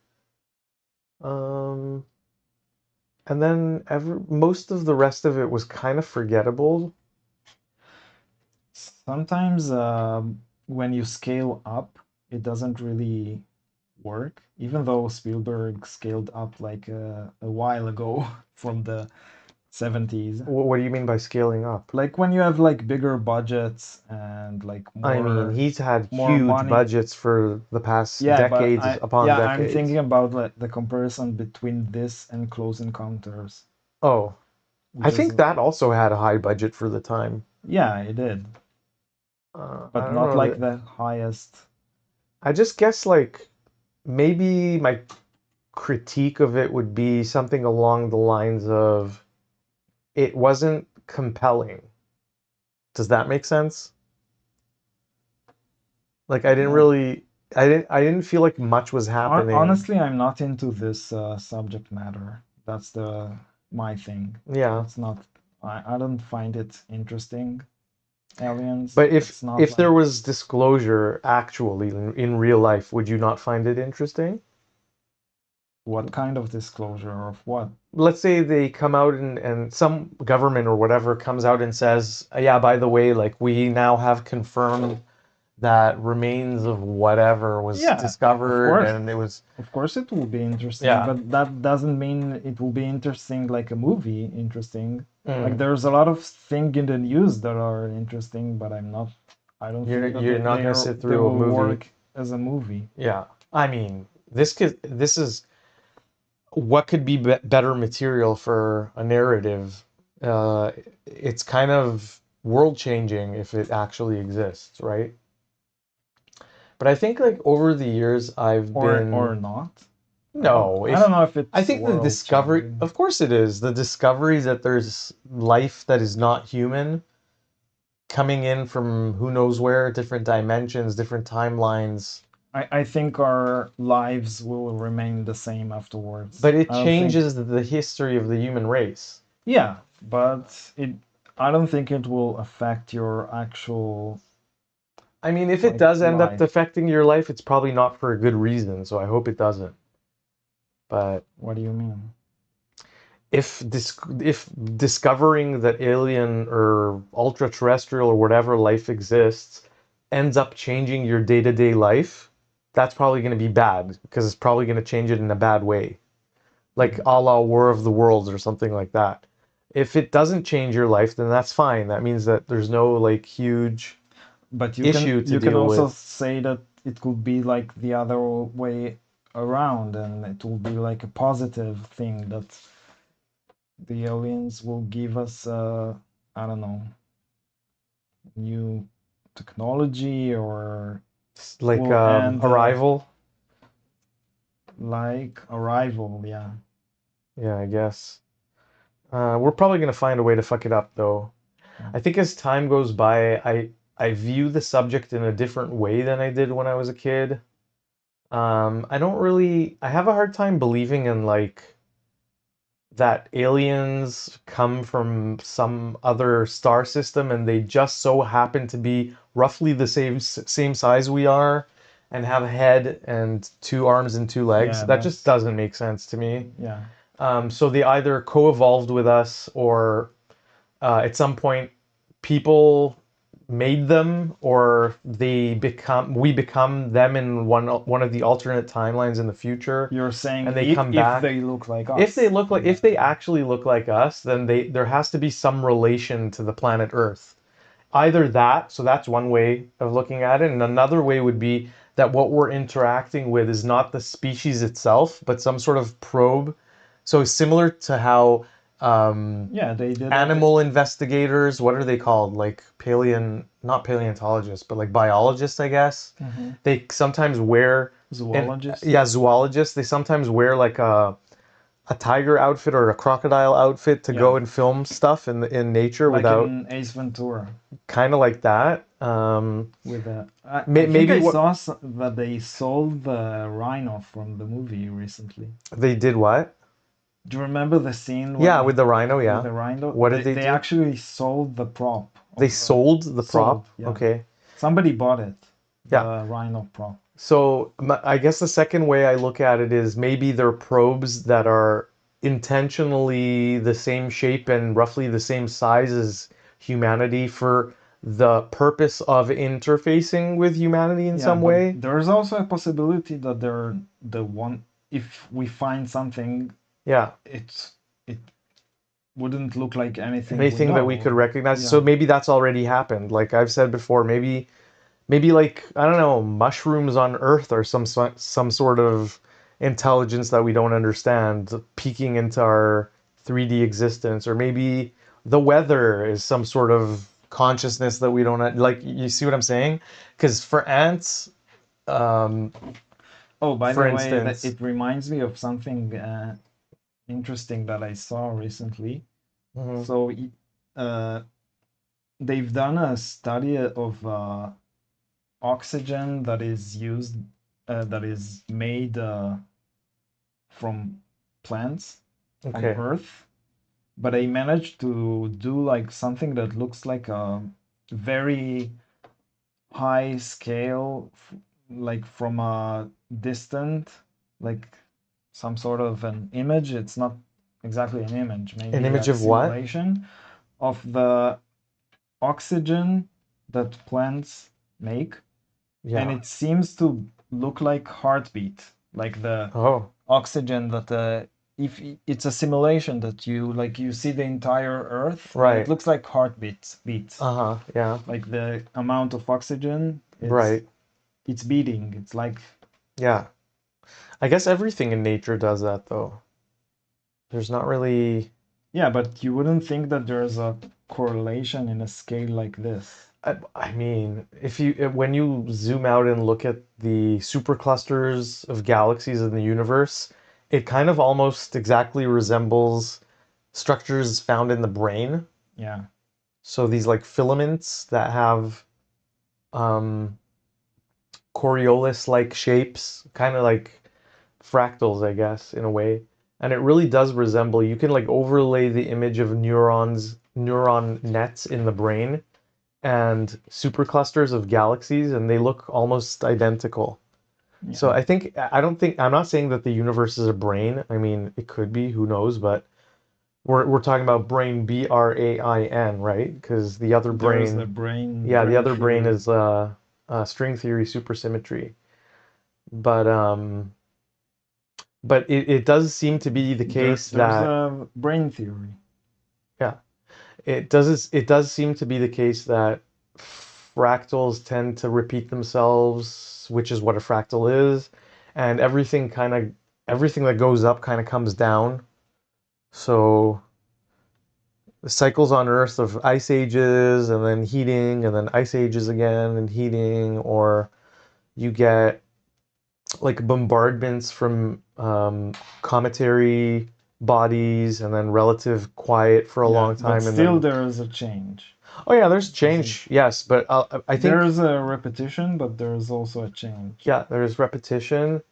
Um, and then most of the rest of it was kind of forgettable. Sometimes when you scale up, it doesn't really work, even though Spielberg scaled up like a while ago from the 70s. What do you mean by scaling up? Like when you have like bigger budgets and like I mean, he's had more huge money. budgets for the past Yeah, but decades upon I'm decades. thinking about like the comparison between this and Close Encounters, Oh, I which is think that also had a high budget for the time. yeah, it did, I but don't not know like that. the highest. I just guess like maybe my critique of it would be something along the lines of it wasn't compelling. Does that make sense? Like Yeah. I didn't feel like much was happening. Honestly, I'm not into this subject matter. That's my thing. Yeah. It's not. I don't find it interesting. Aliens. But It's not if there like was disclosure actually in real life, would you not find it interesting? what kind of disclosure of what? Let's say they come out and some government or whatever comes out and says, yeah, by the way, like we now have confirmed that remains of whatever was Yeah, discovered and it was, of course, it will be interesting, yeah. but that doesn't mean it will be interesting like a movie. Interesting. Like Mm. there's a lot of things in the news that are interesting, but I'm not. I don't think that You're not gonna sit they through a will movie. work as a movie. Yeah. I mean, this is what could be better material for a narrative. It's kind of world changing if it actually exists, right? But I think like over the years I've Or been not. no, I don't if know if I it's think the world discovery, changing. of course it is, the discovery that there's life that is not human coming in from who knows where, different dimensions, different timelines. I think our lives will remain the same afterwards. But it I don't think. changes the history of the human race. Yeah, but I don't think it will affect your actual I mean, if it like does end up life. affecting your life, it's probably not for a good reason, so I hope it doesn't. But What do you mean? if discovering that alien or ultra terrestrial or whatever life exists ends up changing your day-to-day life, that's probably going to be bad because it's probably going to change it in a bad way, like a la War of the Worlds or something like that. If it doesn't change your life, then that's fine. That means that there's no like huge But issue to you can deal also with. say that it could be like the other way, around, and it will be like a positive thing that the aliens will give us, I don't know, new technology, or Like will end Arrival. like Arrival. Yeah. Yeah, I guess. We're probably gonna find a way to fuck it up though. Yeah. I think as time goes by, I view the subject in a different way than I did when I was a kid. I have a hard time believing in like that aliens come from some other star system and they just so happen to be roughly the same size we are and have a head and two arms and two legs. Yeah, That just that's doesn't make sense to me. yeah. So they either co-evolved with us or at some point people made them or we become them in one of the alternate timelines in the future You're saying and they come if back. they look like If us. they look like, Yeah. if they actually look like us, then there has to be some relation to the planet Earth. Either that, so that's one way of looking at it, and another way would be that what we're interacting with is not the species itself, but some sort of probe. So similar to how Yeah, they did animal investigators, what are they called? Like not paleontologists, but like biologists, I guess. They sometimes wear, and Zoologist. yeah, zoologists. They sometimes wear like a tiger outfit or a crocodile outfit to Yeah. go and film stuff in nature Like without, in Ace Ventura. kind of like that. With I think Maybe I what saw that they sold the rhino from the movie recently. they did what? Do you remember the scene Yeah, when with the rhino, with yeah. the rhino? What did they They do? actually sold the prop They of the sold the sold, prop. yeah. Okay. Somebody bought it, Yeah. the rhino prop. So I guess the second way I look at it is maybe they're probes that are intentionally the same shape and roughly the same size as humanity for the purpose of interfacing with humanity in Yeah, some but way. there's also a possibility that they're the one. If we find something, Yeah. it wouldn't look like anything we Anything that we know. could recognize. So Yeah, maybe that's already happened. Like I've said before, maybe like I don't know, mushrooms on Earth or some sort of intelligence that we don't understand peeking into our 3D existence, or maybe the weather is some sort of consciousness that we don't like. You see what I'm saying? Because for ants, um, oh, by for the way, instance, it reminds me of something interesting that I saw recently. mhm, So uh, they've done a study of oxygen that is used, that is made from plants on okay, Earth, but they managed to do like something that looks like a very high scale, like from a distant, like some sort of an image. It's not exactly an image, an maybe image a of what? simulation of the oxygen that plants make, and Yeah. it seems to look like heartbeat, like the Oh, oxygen that if it's a simulation that you see the entire Earth, and it right. looks like heartbeats beats, Uh-huh. Yeah. like the amount of oxygen, Right. it's beating. It's like, Yeah. I guess everything in nature does that though. There's not really. yeah, but you wouldn't think that there's a correlation in a scale like this. I mean, when you zoom out and look at the superclusters of galaxies in the universe, it kind of almost exactly resembles structures found in the brain. Yeah. So these like filaments that have um, Coriolis-like shapes, kind of like fractals, I guess, in a way. And it really does resemble. You can like overlay the image of neuron nets in the brain and superclusters of galaxies, and they look almost identical. So Yeah. I'm not saying that the universe is a brain. I mean, it could be, who knows, but we're talking about brain, brain, right? Because the other There's the brain, brain yeah, the brain other brain theory. is string theory supersymmetry. But it does seem to be the case There's that, a brain theory. yeah, it does seem to be the case that fractals tend to repeat themselves, which is what a fractal is, and everything that goes up kind of comes down. So the cycles on Earth of ice ages and then heating and then ice ages again and heating, or you get like bombardments from cometary bodies and then relative quiet for a Yeah, long but time and still then there is a change. oh yeah, there's change, yes, but I think There's a repetition, but there's also a change. yeah, there's repetition,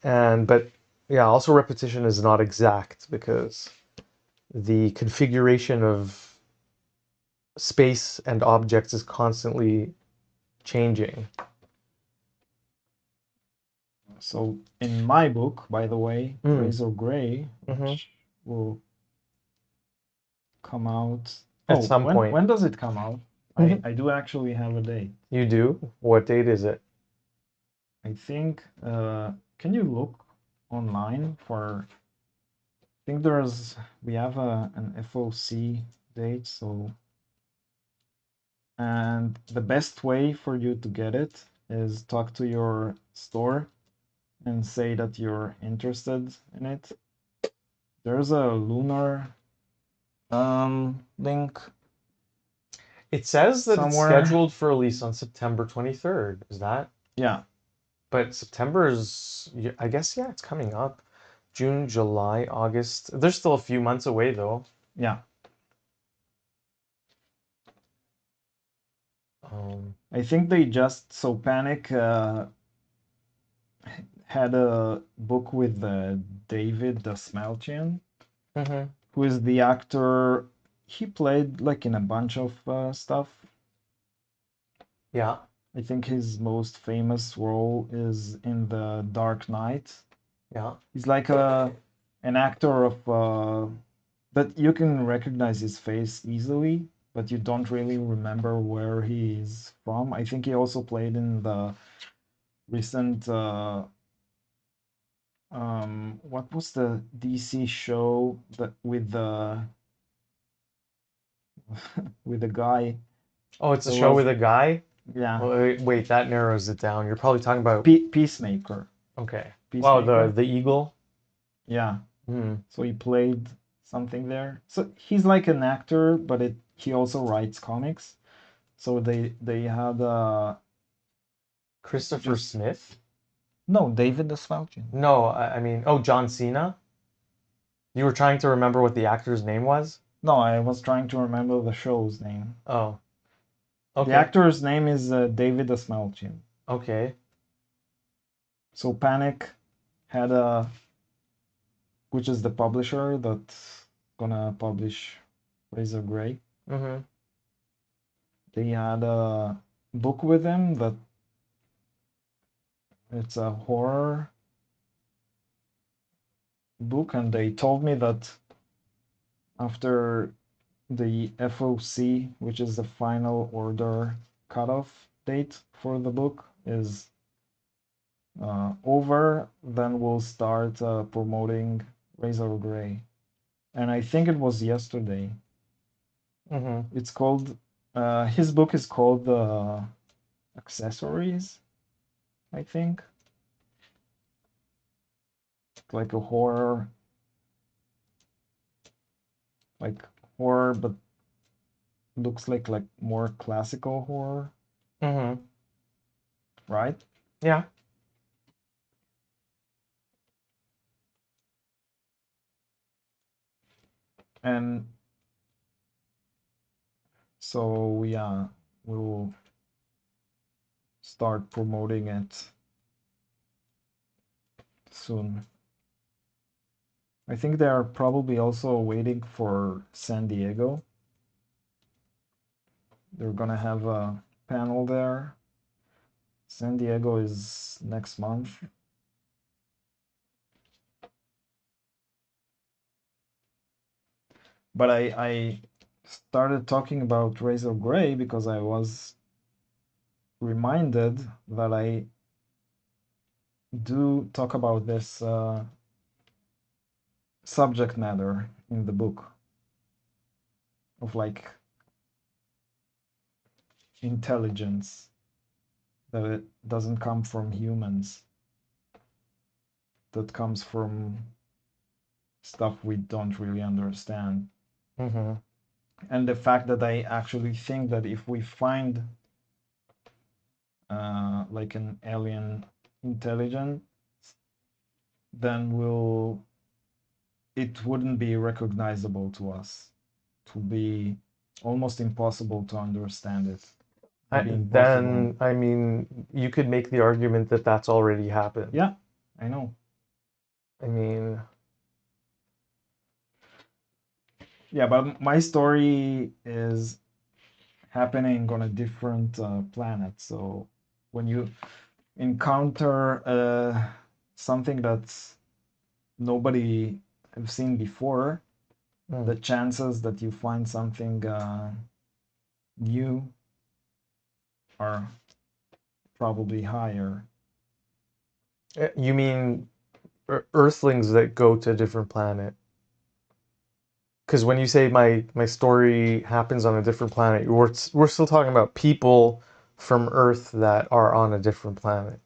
and but yeah, also repetition is not exact because the configuration of space and objects is constantly changing. So in my book, by the way, Mm. Razor Gray, Mm-hmm. which will come out. At Oh, some point. when does it come out? Mhm. I do actually have a date. You do? What date is it? I think. Can you look online for? I think we have an FOC date. So, and the best way for you to get it is talk to your store and say that you're interested in it. There's a lunar link It says that it's somewhere. scheduled for release on September 23rd. Is that? Yeah, But September is, I guess, yeah, it's coming up. June, July, August. There's still a few months away though. yeah. I think they just so Panic had a book with David Dasmalchian, Mm-hmm. who is the actor. He played like in a bunch of stuff. Yeah. I think his most famous role is in The Dark Knight. Yeah. He's like an actor of that you can recognize his face easily, but you don't really remember where he's from. I think he also played in the recent what was the DC show that with the with the guy Oh, it's a that show was with a guy? yeah Wait, that narrows it down. You're probably talking about Peacemaker. okay. Wow, Peacemaker. the eagle. Yeah. Hmm. So he played something there. So he's like an actor, but he also writes comics. So they had Christopher just Smith? no David Desfalchian. No, I mean, oh, John Cena. You were trying to remember what the actor's name was? No, I was trying to remember the show's name. Oh, The okay. actor's name is David Desmalchian. Okay. So Panic had which is the publisher that's gonna publish Razor Gray. Mm-hmm. They had a book with him that it's a horror book, and they told me that after the FOC, which is the final order cutoff date for the book, is over, then we'll start promoting Razor Gray. And I think it was yesterday. Mm-hmm. It's called, his book is called Accessories, I think. Like a horror, like horror, but looks like more classical horror, Mm-hmm. right? Yeah. And so yeah, we'll start promoting it soon. I think they are probably also waiting for San Diego. They're gonna have a panel there. San Diego is next month. But I started talking about Razor Gray because I was reminded that I do talk about this subject matter in the book of like intelligence that it doesn't come from humans. that comes from stuff we don't really understand. Mm-hmm. And the fact that I actually think that if we find like an alien intelligence, then it wouldn't be recognizable to us. It would be almost impossible to understand it. Maybe impossible. Then, I mean, you could make the argument that that's already happened. Yeah, I know. I mean, Yeah, but my story is happening on a different planet. So when you encounter something that's nobody have seen before, the chances that you find something new are probably higher. you mean Earthlings that go to a different planet? Because when you say my story happens on a different planet, we're still talking about people from Earth that are on a different planet.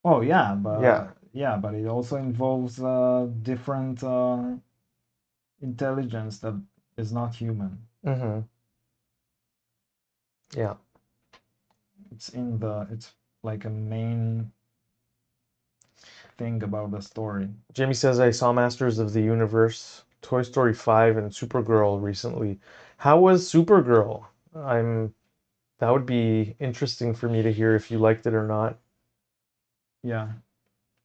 Oh Yeah. yeah, but it also involves different intelligence that is not human. Mm-hmm. Yeah. It's like a main thing about the story. Jamie says I saw Masters of the Universe, Toy Story 5, and Supergirl recently. How was Supergirl? That would be interesting for me to hear if you liked it or not. Yeah,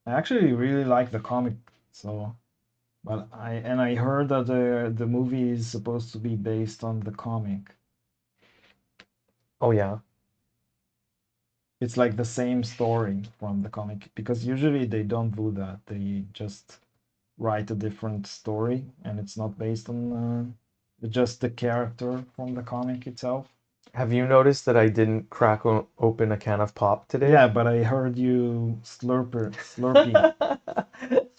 I actually really like the comic, so but I heard that the movie is supposed to be based on the comic. Oh yeah. It's like the same story from the comic because usually they don't do that. They just write a different story and it's not based on just the character from the comic itself. Have you noticed that I didn't crack open a can of pop today? Yeah, but I heard you slurping. I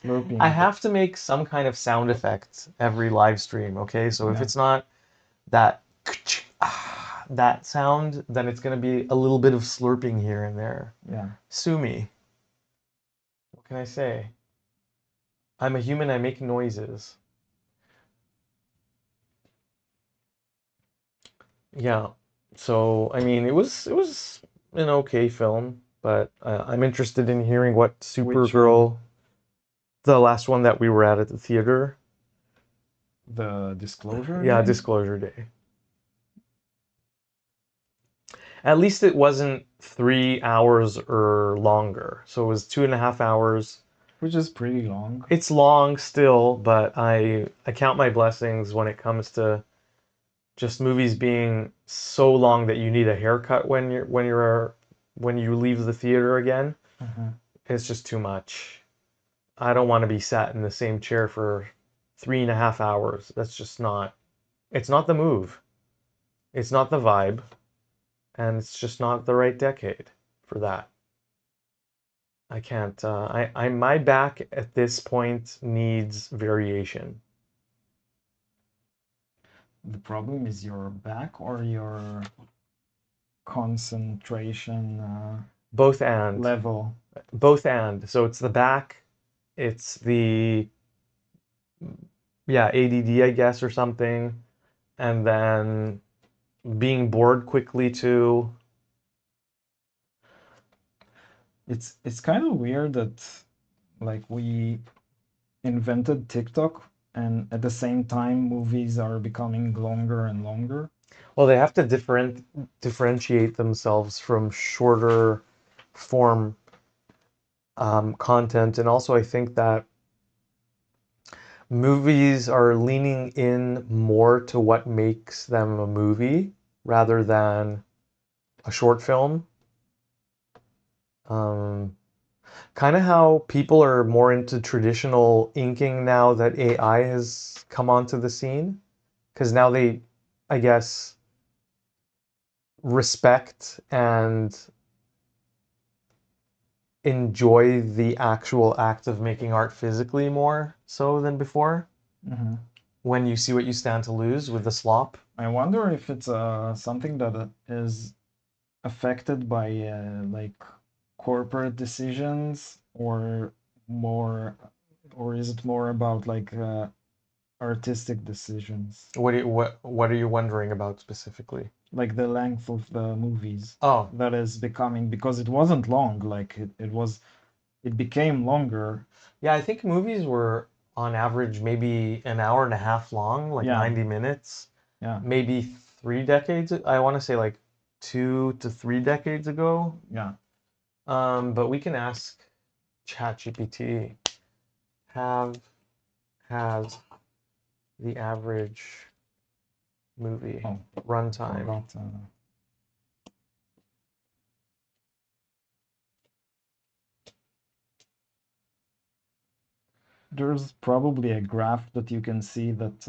Slurping. have to make some kind of sound effect every live stream, okay? So if Yeah. it's not that that sound, then it's gonna be a little bit of slurping here and there. Yeah. Sue me. What can I say? I'm a human, I make noises. Yeah. So, I mean, it was an okay film, but I'm interested in hearing what Which one? Supergirl, the last one that we were at the theater. The Disclosure Yeah, Day? Disclosure Day. At least it wasn't 3 hours or longer. So it was 2.5 hours. Which is pretty long. It's long still, but I count my blessings when it comes to just movies being so long that you need a haircut when you leave the theater again. Uh-huh. It's just too much. I don't want to be sat in the same chair for 3.5 hours. That's just not. It's not the move. It's not the vibe, and it's just not the right decade for that. I can't. My back at this point needs variation. The problem is your back or your concentration Both and. level. Both and. So it's the back, it's the yeah, ADD, I guess, or something, and then being bored quickly too. It's kind of weird that like we invented TikTok and at the same time movies are becoming longer and longer. Well, they have to differentiate themselves from shorter form content, and also I think that movies are leaning in more to what makes them a movie rather than a short film. Um, Kind of how people are more into traditional inking now that AI has come onto the scene. Because now they, I guess, respect and enjoy the actual act of making art physically more so than before. Mm-hmm. When you see what you stand to lose with the slop. I wonder if it's something that is affected by like corporate decisions or more, or is it more about like artistic decisions, What are you wondering about specifically? like the length of the movies Oh, that is becoming, because it wasn't long, like it became longer. yeah, I think movies were on average maybe an hour and a half long, like Yeah, 90 minutes, yeah, maybe 3 decades. I want to say like 2 to 3 decades ago. yeah. But we can ask ChatGPT, have has the average movie Oh, runtime. forgot. There's probably a graph that you can see that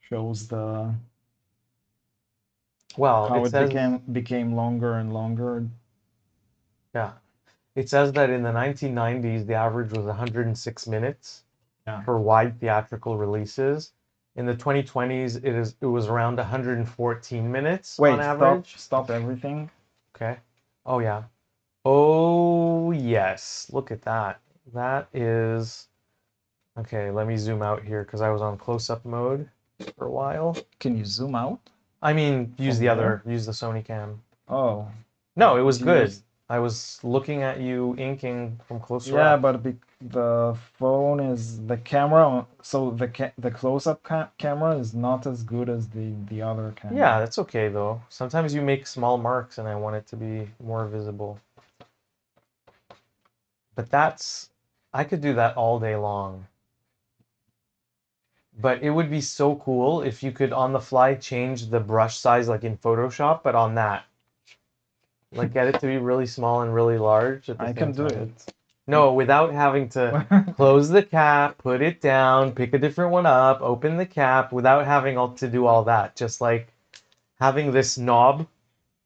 shows the Well, how it it says, became longer and longer. yeah, it says that in the 1990s, the average was 106 minutes Yeah. for wide theatrical releases. In the 2020s, it was around 114 minutes on Wait, average. stop everything. Okay. Oh yeah. Oh yes. Look at that. That is okay. Let me zoom out here because I was on close-up mode for a while. Can you zoom out I mean, from there? use the Sony cam. Oh, No, I it was thought you good. used. I was looking at you inking from closer Yeah, up. but the phone is the camera, so the close-up camera is not as good as the other camera. Yeah, that's okay though. Sometimes you make small marks and I want it to be more visible. But I could do that all day long. But it would be so cool if you could on the fly change the brush size like in Photoshop, but on that. Like get it to be really small and really large at the I same can do time. it. No, without having to close the cap, put it down, pick a different one up, open the cap, without having to do all that. Just like having this knob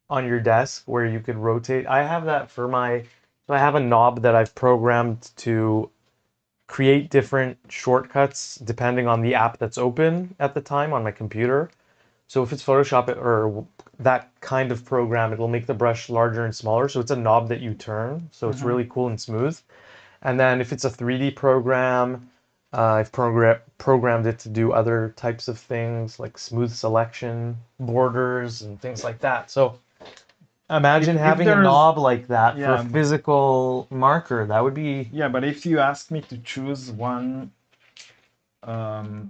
on your desk where you could rotate. I have that for so I have a knob that I've programmed to create different shortcuts depending on the app that's open at the time on my computer. So if it's Photoshop or that kind of program, it'll make the brush larger and smaller. So it's a knob that you turn. So it's Mhm. really cool and smooth. And then if it's a 3D program, I've programmed it to do other types of things like smooth selection, borders, and things like that. So imagine If having a there's knob like that for a yeah, physical marker. That would be yeah, but if you ask me to choose one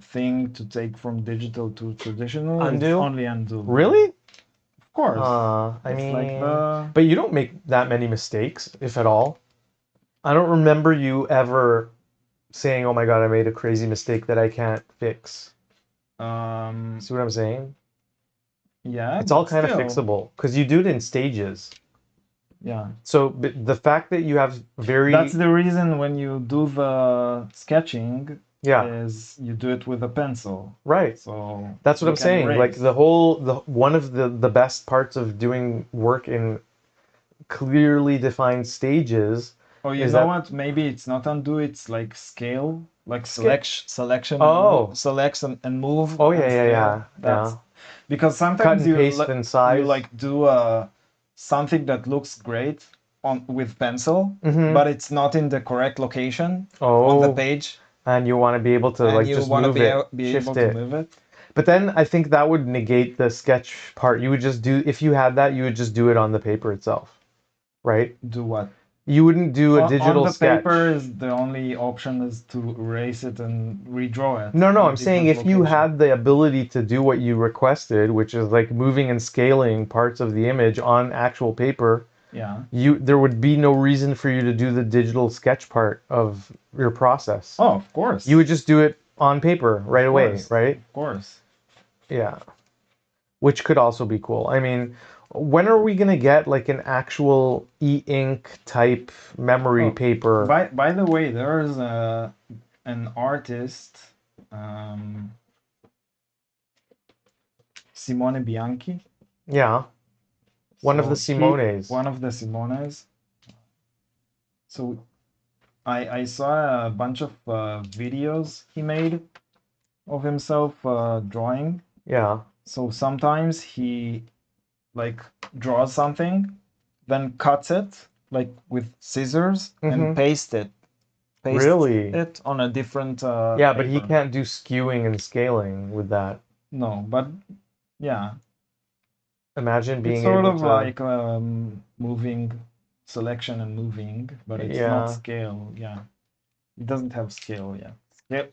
thing to take from digital to traditional, it's undo. only undo. Yeah. Really? Of course. I It's like mean, but you don't make that many mistakes, if at all. I don't remember you ever saying, "Oh my God, I made a crazy mistake that I can't fix." um See what I'm saying? yeah, It's all but kind of still. fixable because you do it in stages. Yeah. So the fact that you have That's very, the reason when you do the sketching yeah, is you do it with a pencil. right. So That's what you I'm can saying. Like erase. the one of the best parts of doing work in clearly defined stages Or you is know that what? Maybe it's not undo, it's like scale, like skip. selection and Oh, and move oh yeah, and yeah, scale. yeah, yeah. That's because Cut sometimes and paste and you size. like do something that looks great on with pencil, Mm-hmm. but it's not in the correct location on the Oh, page, and you want to be able to and like you just want to move it, be able shift to it. move it. But then I think that would negate the sketch part. You would just do, if you had that, you would just do it on the paper itself, right? Do what? You wouldn't do a On digital the paper sketch. is the only option is to erase it and redraw it No, no, in a I'm saying different if you location. had the ability to do what you requested, which is like moving and scaling parts of the image on actual paper, Yeah. there would be no reason for you to do the digital sketch part of your process. Oh, of You course. would just do it on paper right Of away, course. right? Of course. Yeah. Which could also be cool. I mean, when are we gonna get like an actual e-ink type memory Oh, paper? by the way, there's an artist, um, Simone Bianchi. Yeah, one of the So Simones. one of the Simones. So I saw a bunch of videos he made of himself drawing. Yeah. So sometimes he like draws something, then cuts it like with scissors and Mm-hmm. paste it. paste Really? it on a different Yeah, but he paper. can't do skewing and scaling with that. No, but yeah, Imagine it's being sort able of to, like moving, selection and moving, but it's not yeah. scale. Yeah, it doesn't have scale. Yeah, scale.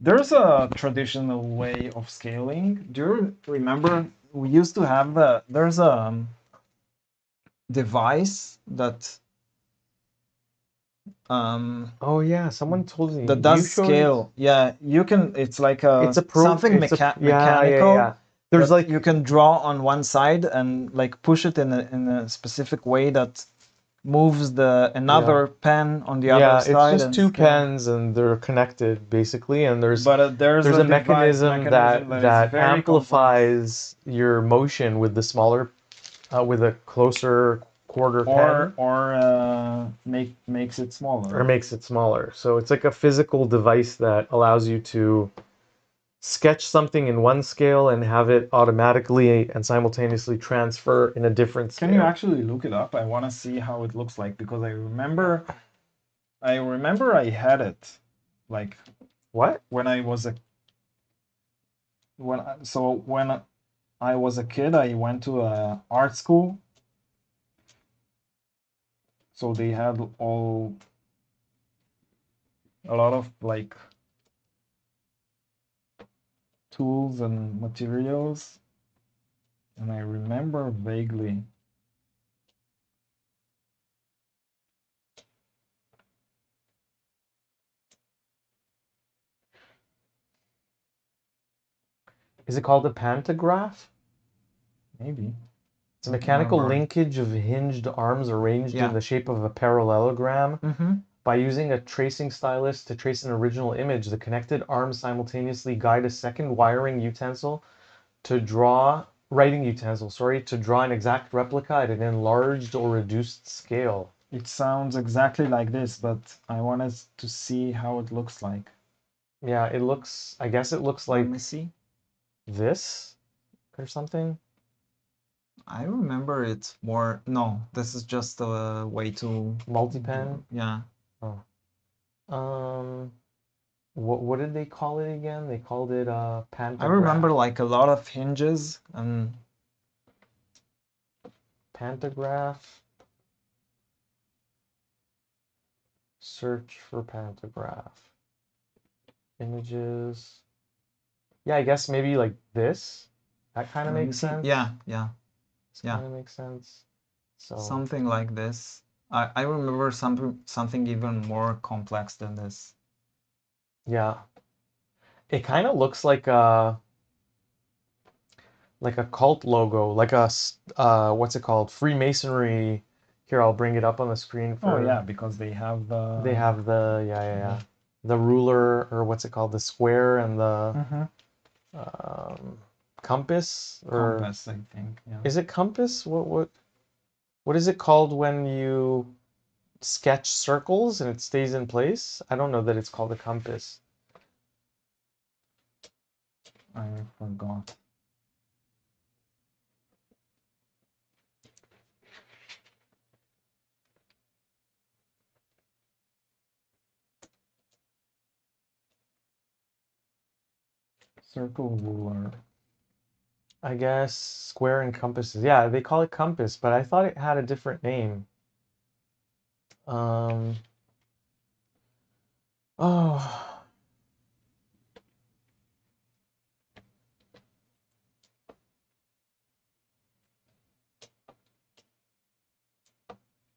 There's a traditional way of scaling. Do you remember we used to have there's a device that Oh yeah, someone told me. that You does showed it. scale. Yeah, you can. It's like a something Yeah, yeah, mechanical yeah. There's that like, you can draw on one side and like push it in a specific way that moves the yeah. another pen on the other Yeah, it's side just and two scale. pens and they're connected basically, and But there's there's a a device mechanism mechanism that is that very complex, amplifies your motion with the smaller with a closer quarter pen, or makes it or smaller. makes it smaller. So it's like a physical device that allows you to sketch something in one scale and have it automatically and simultaneously transfer in a different Can you scale. actually look it up? I want to see how it looks like because I remember I had it, like What? when I was a when I- so when I was a kid, I went to a art school, so they had a lot of like tools and materials, and I remember vaguely. Is it called a pantograph? Maybe It's a making my mechanical word. linkage of hinged arms arranged in Yeah. the shape of a parallelogram. Mm-hmm. By using a tracing stylus to trace an original image, the connected arms simultaneously guide a second writing utensil, to draw an exact replica at an enlarged or reduced scale. It sounds exactly like this, but I wanted to see how it looks like. Yeah, I guess it looks Let like me see. this or something. I remember it more. No, this is just a way to Multi-pen. yeah. Oh. What did they call it again? They called it a I remember pantograph. like a lot of hinges and Pantograph. Search for pantograph. Images. Yeah, I guess maybe like this. That kind of let me makes see. sense. Yeah, yeah, This yeah. kind of makes sense. So Something like this. I remember something even more complex than this. yeah, it kind of looks like a cult logo, like what's it called? Freemasonry. Here, I'll bring it up on the screen Oh for. yeah, because they have They have the the ruler, or what's it called? The square and the Mhm. compass, or Compass, I think. Yeah. is it compass? What is it called when you sketch circles and it stays in place? I don't know that it's called a compass. I forgot. Circle ruler. I guess square and compasses. Yeah, they call it compass, but I thought it had a different name. Um, oh,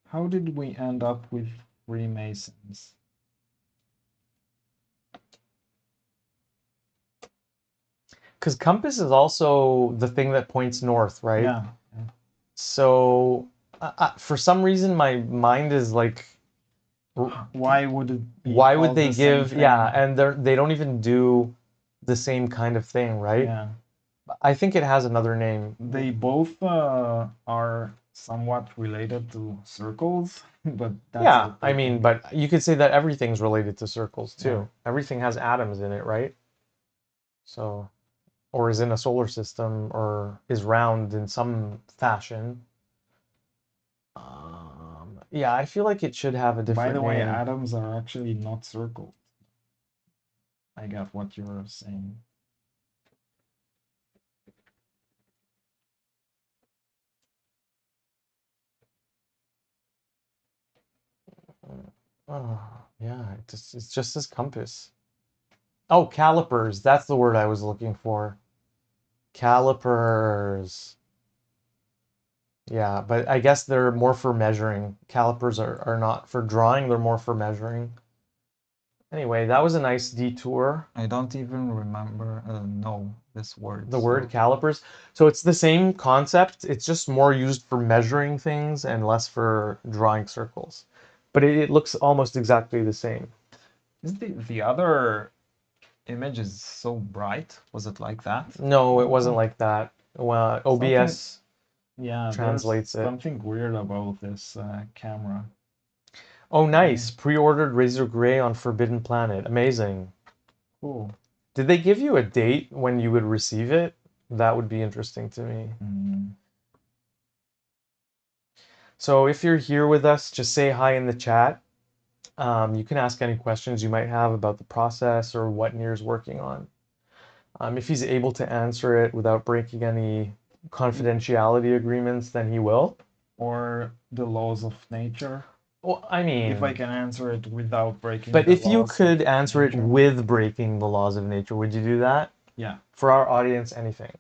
How did we end up with Freemasons? because compass is also the thing that points north, right? Yeah. So for some reason, my mind is like, Why would it be why would called they the same give? Yeah, thing? and they don't even do the same kind of thing, right? Yeah. I think it has another name. They both are somewhat related to circles, but that's Yeah, it, I I mean, think. but you could say that everything's related to circles Yeah. too. Everything has atoms in it, right? So, or is in a solar system, or is round in some fashion. Yeah, I feel like it should have a By different the way, name. atoms are actually not circled. I got what you're saying. Oh, yeah, it's just this compass. Oh, calipers. That's the word I was looking for. Calipers. Yeah, but I guess they're more for measuring. Calipers are not for drawing, they're more for measuring. Anyway, that was a nice detour. I don't even remember, know this word. The word calipers. So it's the same concept. It's just more used for measuring things and less for drawing circles. But it looks almost exactly the same. Is the other image is so bright? Was it like that? No, it wasn't like that. Well, OBS Yeah, translates there's it. something weird about this camera. Oh, nice. Pre-ordered Razor Gray on Forbidden Planet. Amazing. Cool. Did they give you a date when you would receive it? That would be interesting to me. So if you're here with us, just say hi in the chat. You can ask any questions you might have about the process or what Nir's working on. If he's able to answer it without breaking any confidentiality agreements, then he will. Or the laws of nature. Well, I mean, if I can answer it without breaking but the if you laws could of answer it nature. with breaking the laws of nature, would you do that? Yeah. For our audience, anything.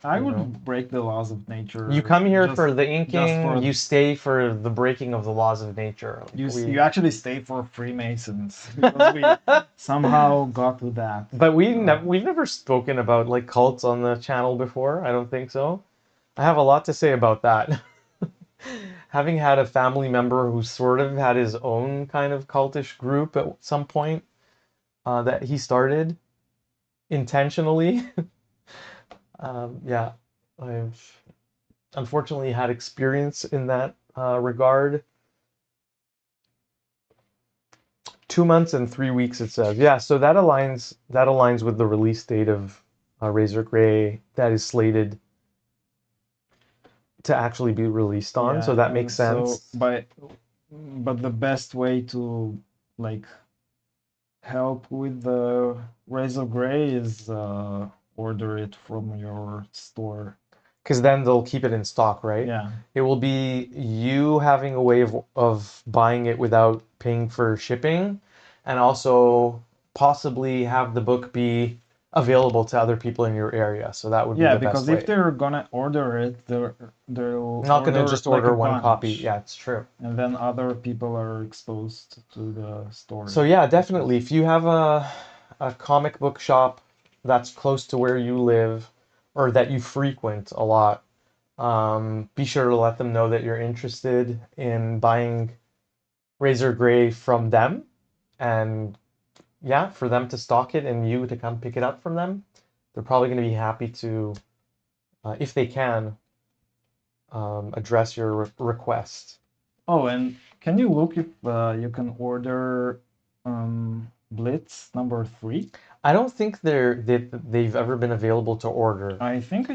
I would break the laws of nature. You come here just- for the just inking, for- you stay for the breaking of the laws of nature. You actually stay for Freemasons because we somehow got to that. But we've never spoken about like cults on the channel before. I don't think so. I have a lot to say about that. Having had a family member who sort of had his own kind of cultish group at some point that he started intentionally. Yeah, I've unfortunately had experience in that regard. 2 months and 3 weeks, it says. Yeah, so that aligns with the release date of Razor Gray that is slated to actually be released on. So that makes sense. So, but the best way to like help with the Razor Gray is order it from your store. Because then they'll keep it in stock, right? Yeah. It will be you having a way of buying it without paying for shipping, and also possibly have the book be available to other people in your area. So that would be the best way. Yeah, because if they're gonna order it, they'll not gonna just order like one copy. Yeah, it's true. And then other people are exposed to the story. So yeah, definitely. If you have a comic book shop that's close to where you live or that you frequent a lot, be sure to let them know that you're interested in buying Razor Gray from them, and yeah, for them to stock it and you to come pick it up from them. They're probably going to be happy to, if they can, address your request. Oh, and can you look if you can order Blitz number 3? I don't think they've ever been available to order. I think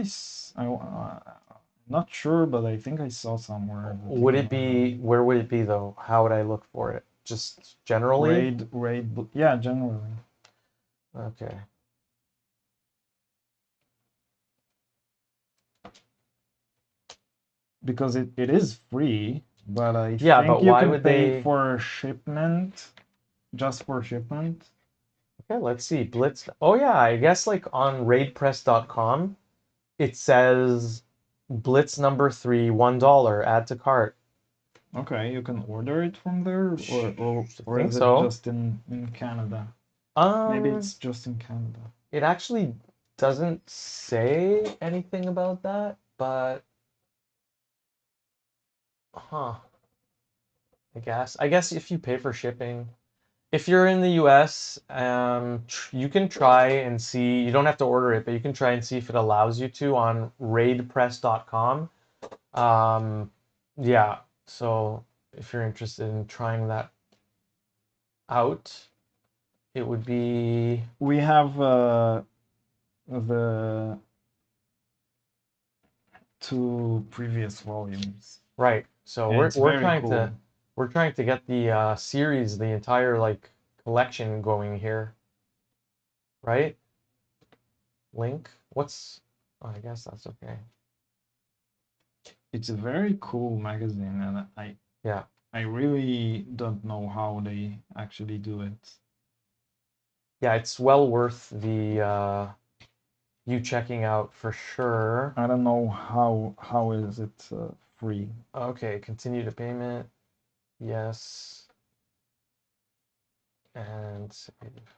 not sure, but I think I saw somewhere. Would it be, where would it be though? How would I look for it? Just generally? Yeah, generally. Okay. Because it is free, but I Yeah, think but you why can would pay they... for shipment, just for shipment. Okay, let's see. Blitz. Oh yeah, I guess like on raidpress.com, it says Blitz number 3, $1, add to cart. Okay, you can order it from there, or is it so. just in Canada? Maybe it's just in Canada. It actually doesn't say anything about that, but huh. I guess if you pay for shipping, if you're in the US, you can try and see. You don't have to order it, but you can try and see if it allows you to on raidpress.com. Yeah, so if you're interested in trying that out, it would be... We have the 2 previous volumes. Right. So And it's we're very trying cool. to get the series, the entire like collection going here, right? Link. What's? Oh, I guess that's okay. It's a very cool magazine, and Yeah. I really don't know how they actually do it. Yeah, it's well worth the you checking out for sure. I don't know how is it free. Okay, continue to payment. Yes. And save.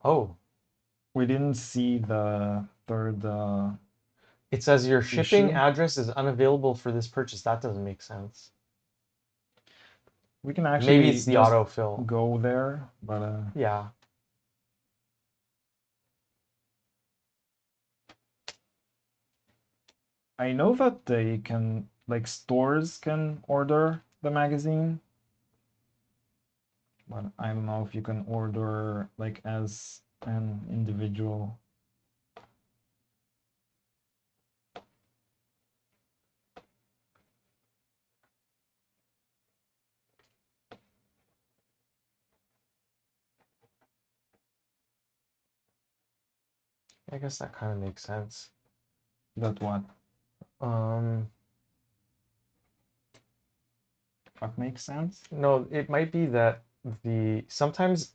Oh, We didn't see the third it says your shipping issue. address is unavailable for this purchase. That doesn't make sense. We can Maybe actually it's the just autofill. go there, but Yeah. I know that they can, like, stores can order the magazine, but I don't know if you can order like as an individual. I guess that kind of makes sense. That what? Um, What makes sense? no, it might be that sometimes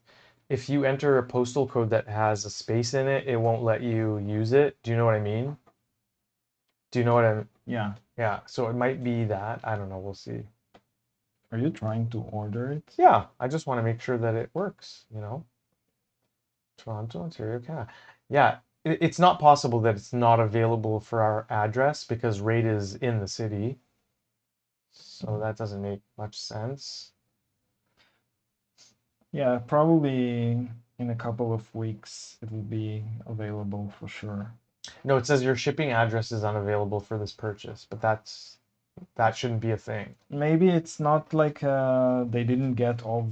if you enter a postal code that has a space in it, it won't let you use it. Do you know what I mean? Do you know what I'm? Yeah. Yeah, so it might be that. I don't know. We'll see. Are you trying to order it? Yeah, I just want to make sure that it works, you know? Toronto, Ontario, Canada. Yeah, it's not possible that it's not available for our address because rate is in the city. So that doesn't make much sense. Yeah, probably in a couple of weeks it will be available for sure. No, it says your shipping address is unavailable for this purchase, but that shouldn't be a thing. Maybe it's not like they didn't get all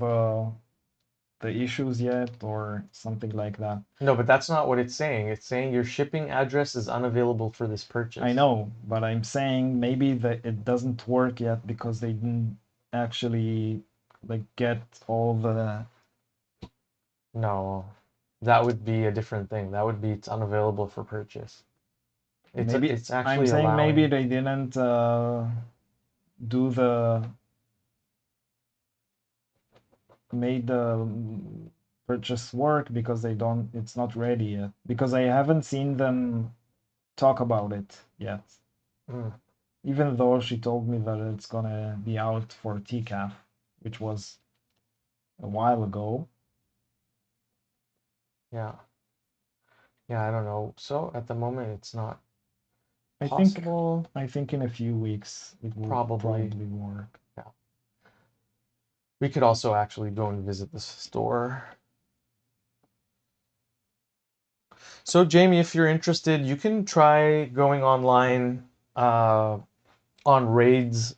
the issues yet or something like that. No, but that's not what it's saying. It's saying your shipping address is unavailable for this purchase. I know, but I'm saying maybe that it doesn't work yet because they didn't actually like get all the. No, that would be a different thing. That would be it's unavailable for purchase. Maybe It's I'm actually saying maybe allowing. they didn't do the made the purchase work because they don't. It's not ready yet because I haven't seen them talk about it yet. Mm, Even though she told me that it's gonna be out for TCAF, which was a while ago. yeah. Yeah, I don't know. So at the moment, it's not I think possible. I think in a few weeks it will Probably. probably work. Yeah. We could also actually go and visit the store. So, Jamie, if you're interested, you can try going online on Raid's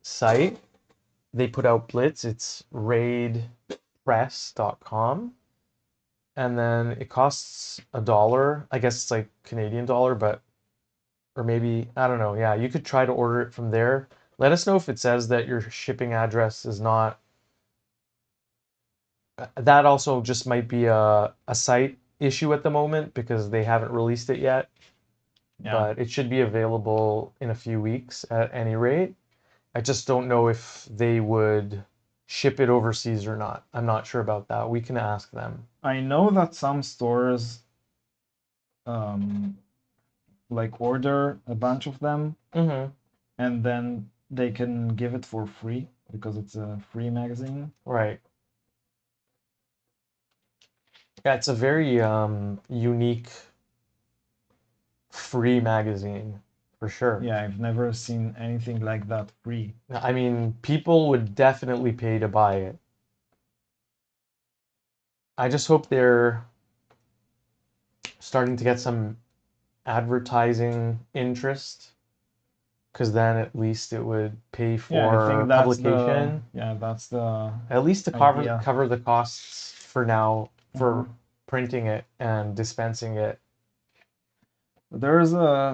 site. They put out Blitz. It's raidpress.com. And then it costs $1. I guess it's like Canadian dollar, but or maybe I don't know. Yeah, you could try to order it from there. Let us know if it says that your shipping address is not. That also just might be a site issue at the moment because they haven't released it yet. Yeah. But it should be available in a few weeks at any rate. I just don't know if they would ship it overseas or not. I'm not sure about that. We can ask them. I know that some stores um like order a bunch of them Mm-hmm. and then they can give it for free because it's a free magazine. Right. Yeah, it's a very unique free magazine for sure. Yeah, I've never seen anything like that free. I mean, people would definitely pay to buy it. I just hope they're starting to get some advertising interest because then at least it would pay Yeah, I for think publication, that's the at least to idea. cover the costs for now for Mhm. printing it and dispensing it. There's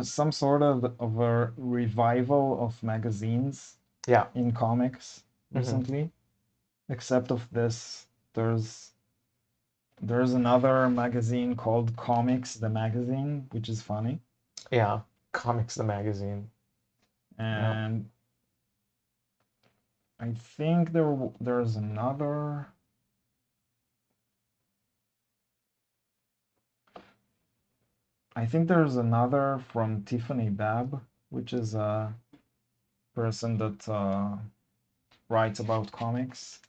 some sort of a revival of magazines Yeah. in comics recently. Except of this, there's another magazine called Comics the Magazine, which is funny. Yeah. Comics the magazine. And I think there's another. I think there's another from Tiffany Babb, which is a person that writes about comics.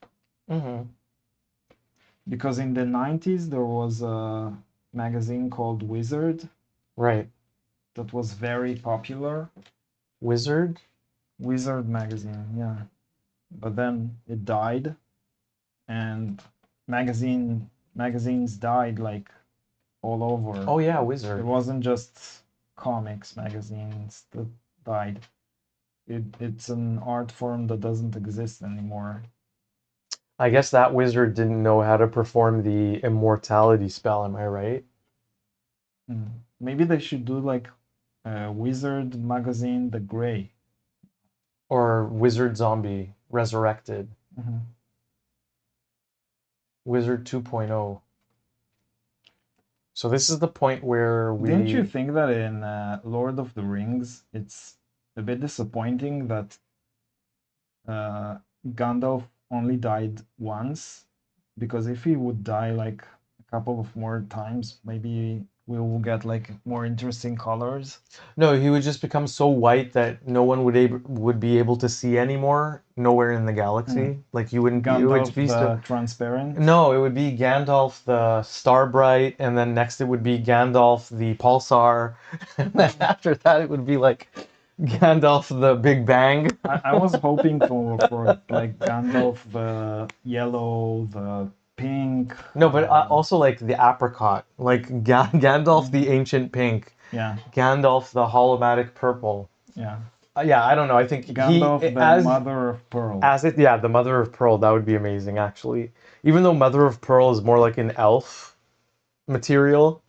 Because in the 90s there was a magazine called Wizard. Right. That was very popular. Wizard magazine, yeah. But then it died, and magazines died like all over. Oh yeah, Wizard. It wasn't just comics magazines that died. It's an art form that doesn't exist anymore. I guess that wizard didn't know how to perform the immortality spell, am I right? Maybe they should do like Wizard magazine the Gray. Or Wizard Zombie Resurrected. Wizard 2.0. So this is the point where we... Didn't you think that in Lord of the Rings, it's a bit disappointing that Gandalf only died once? Because if he would die like a couple of more times, maybe we will get like more interesting colors. No, he would just become so white that no one would be able to see anymore. Nowhere in the galaxy. Like you wouldn't be. It would Gandalf be the transparent. No, it would be Gandalf the Starbright, and then next it would be Gandalf the Pulsar, and then after that it would be like Gandalf the Big Bang. I was hoping for like Gandalf the yellow, the pink. No, but also like the apricot, like Gandalf the ancient pink. Yeah. Gandalf the holomatic purple. Yeah. Yeah, I don't know. I think Gandalf the mother of pearl. Yeah, the mother of pearl. That would be amazing, actually. Even though mother of pearl is more like an elf material,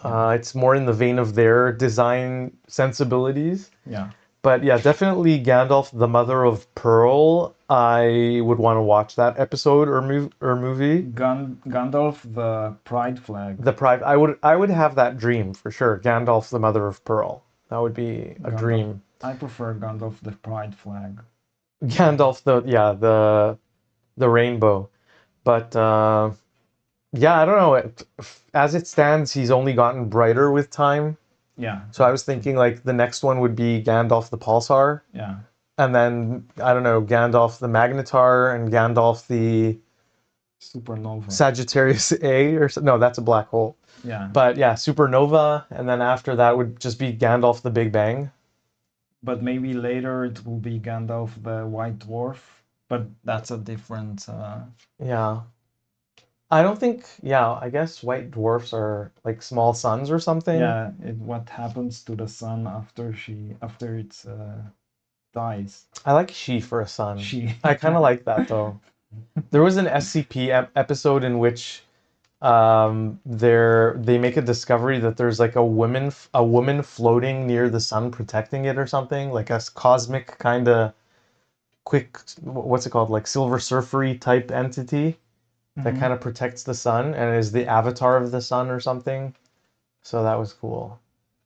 it's more in the vein of their design sensibilities. Yeah. But yeah, definitely Gandalf, the Mother of Pearl. I would want to watch that episode or movie. Gandalf, the Pride flag. The Pride. I would have that dream for sure. Gandalf, the Mother of Pearl. That would be a dream. I prefer Gandalf, the Pride flag. Gandalf, the rainbow. But yeah, I don't know. As it stands, he's only gotten brighter with time. Yeah. So I was thinking like the next one would be Gandalf the Pulsar. Yeah. And then, I don't know, Gandalf the Magnetar and Gandalf the... Supernova. Sagittarius A or... No, that's a black hole. Yeah. But yeah, Supernova. And then after that would just be Gandalf the Big Bang. But maybe later it will be Gandalf the White Dwarf. But that's a different... Yeah. I don't think... Yeah, I guess white dwarfs are like small suns or something. Yeah, what happens to the sun after it dies. I like she for a sun. She. I kind of like that though. There was an SCP episode in which they make a discovery that there's like a woman floating near the sun protecting it or something, like a cosmic kind of quick, what's it called, like Silver Surfery type entity that kind of protects the sun and is the avatar of the sun or something. So that was cool.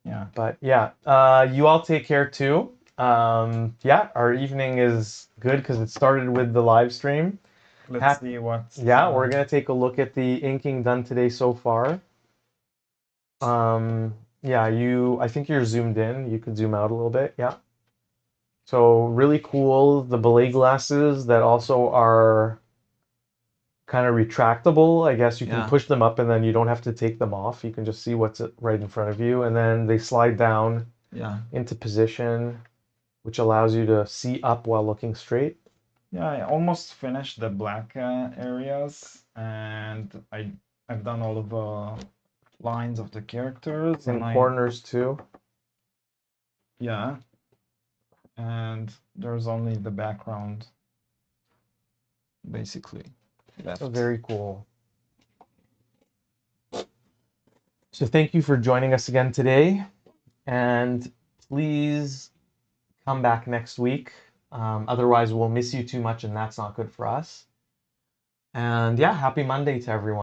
Yeah. But yeah, you all take care too. Yeah, our evening is good because it started with the live stream. Let's see what... Yeah, we're going to take a look at the inking done today so far. Yeah, I think you're zoomed in. You could zoom out a little bit. Yeah. So really cool. The belay glasses that also are kind of retractable. I guess you can push them up and then you don't have to take them off. You can just see what's right in front of you. And then they slide down into position, which allows you to see up while looking straight. Yeah, I almost finished the black areas, and I've done all of the lines of the characters. And corners too. Yeah. And there's only the background, basically, left. Very cool. So thank you for joining us again today, and please come back next week. Otherwise, we'll miss you too much, and that's not good for us. And yeah, happy Monday to everyone.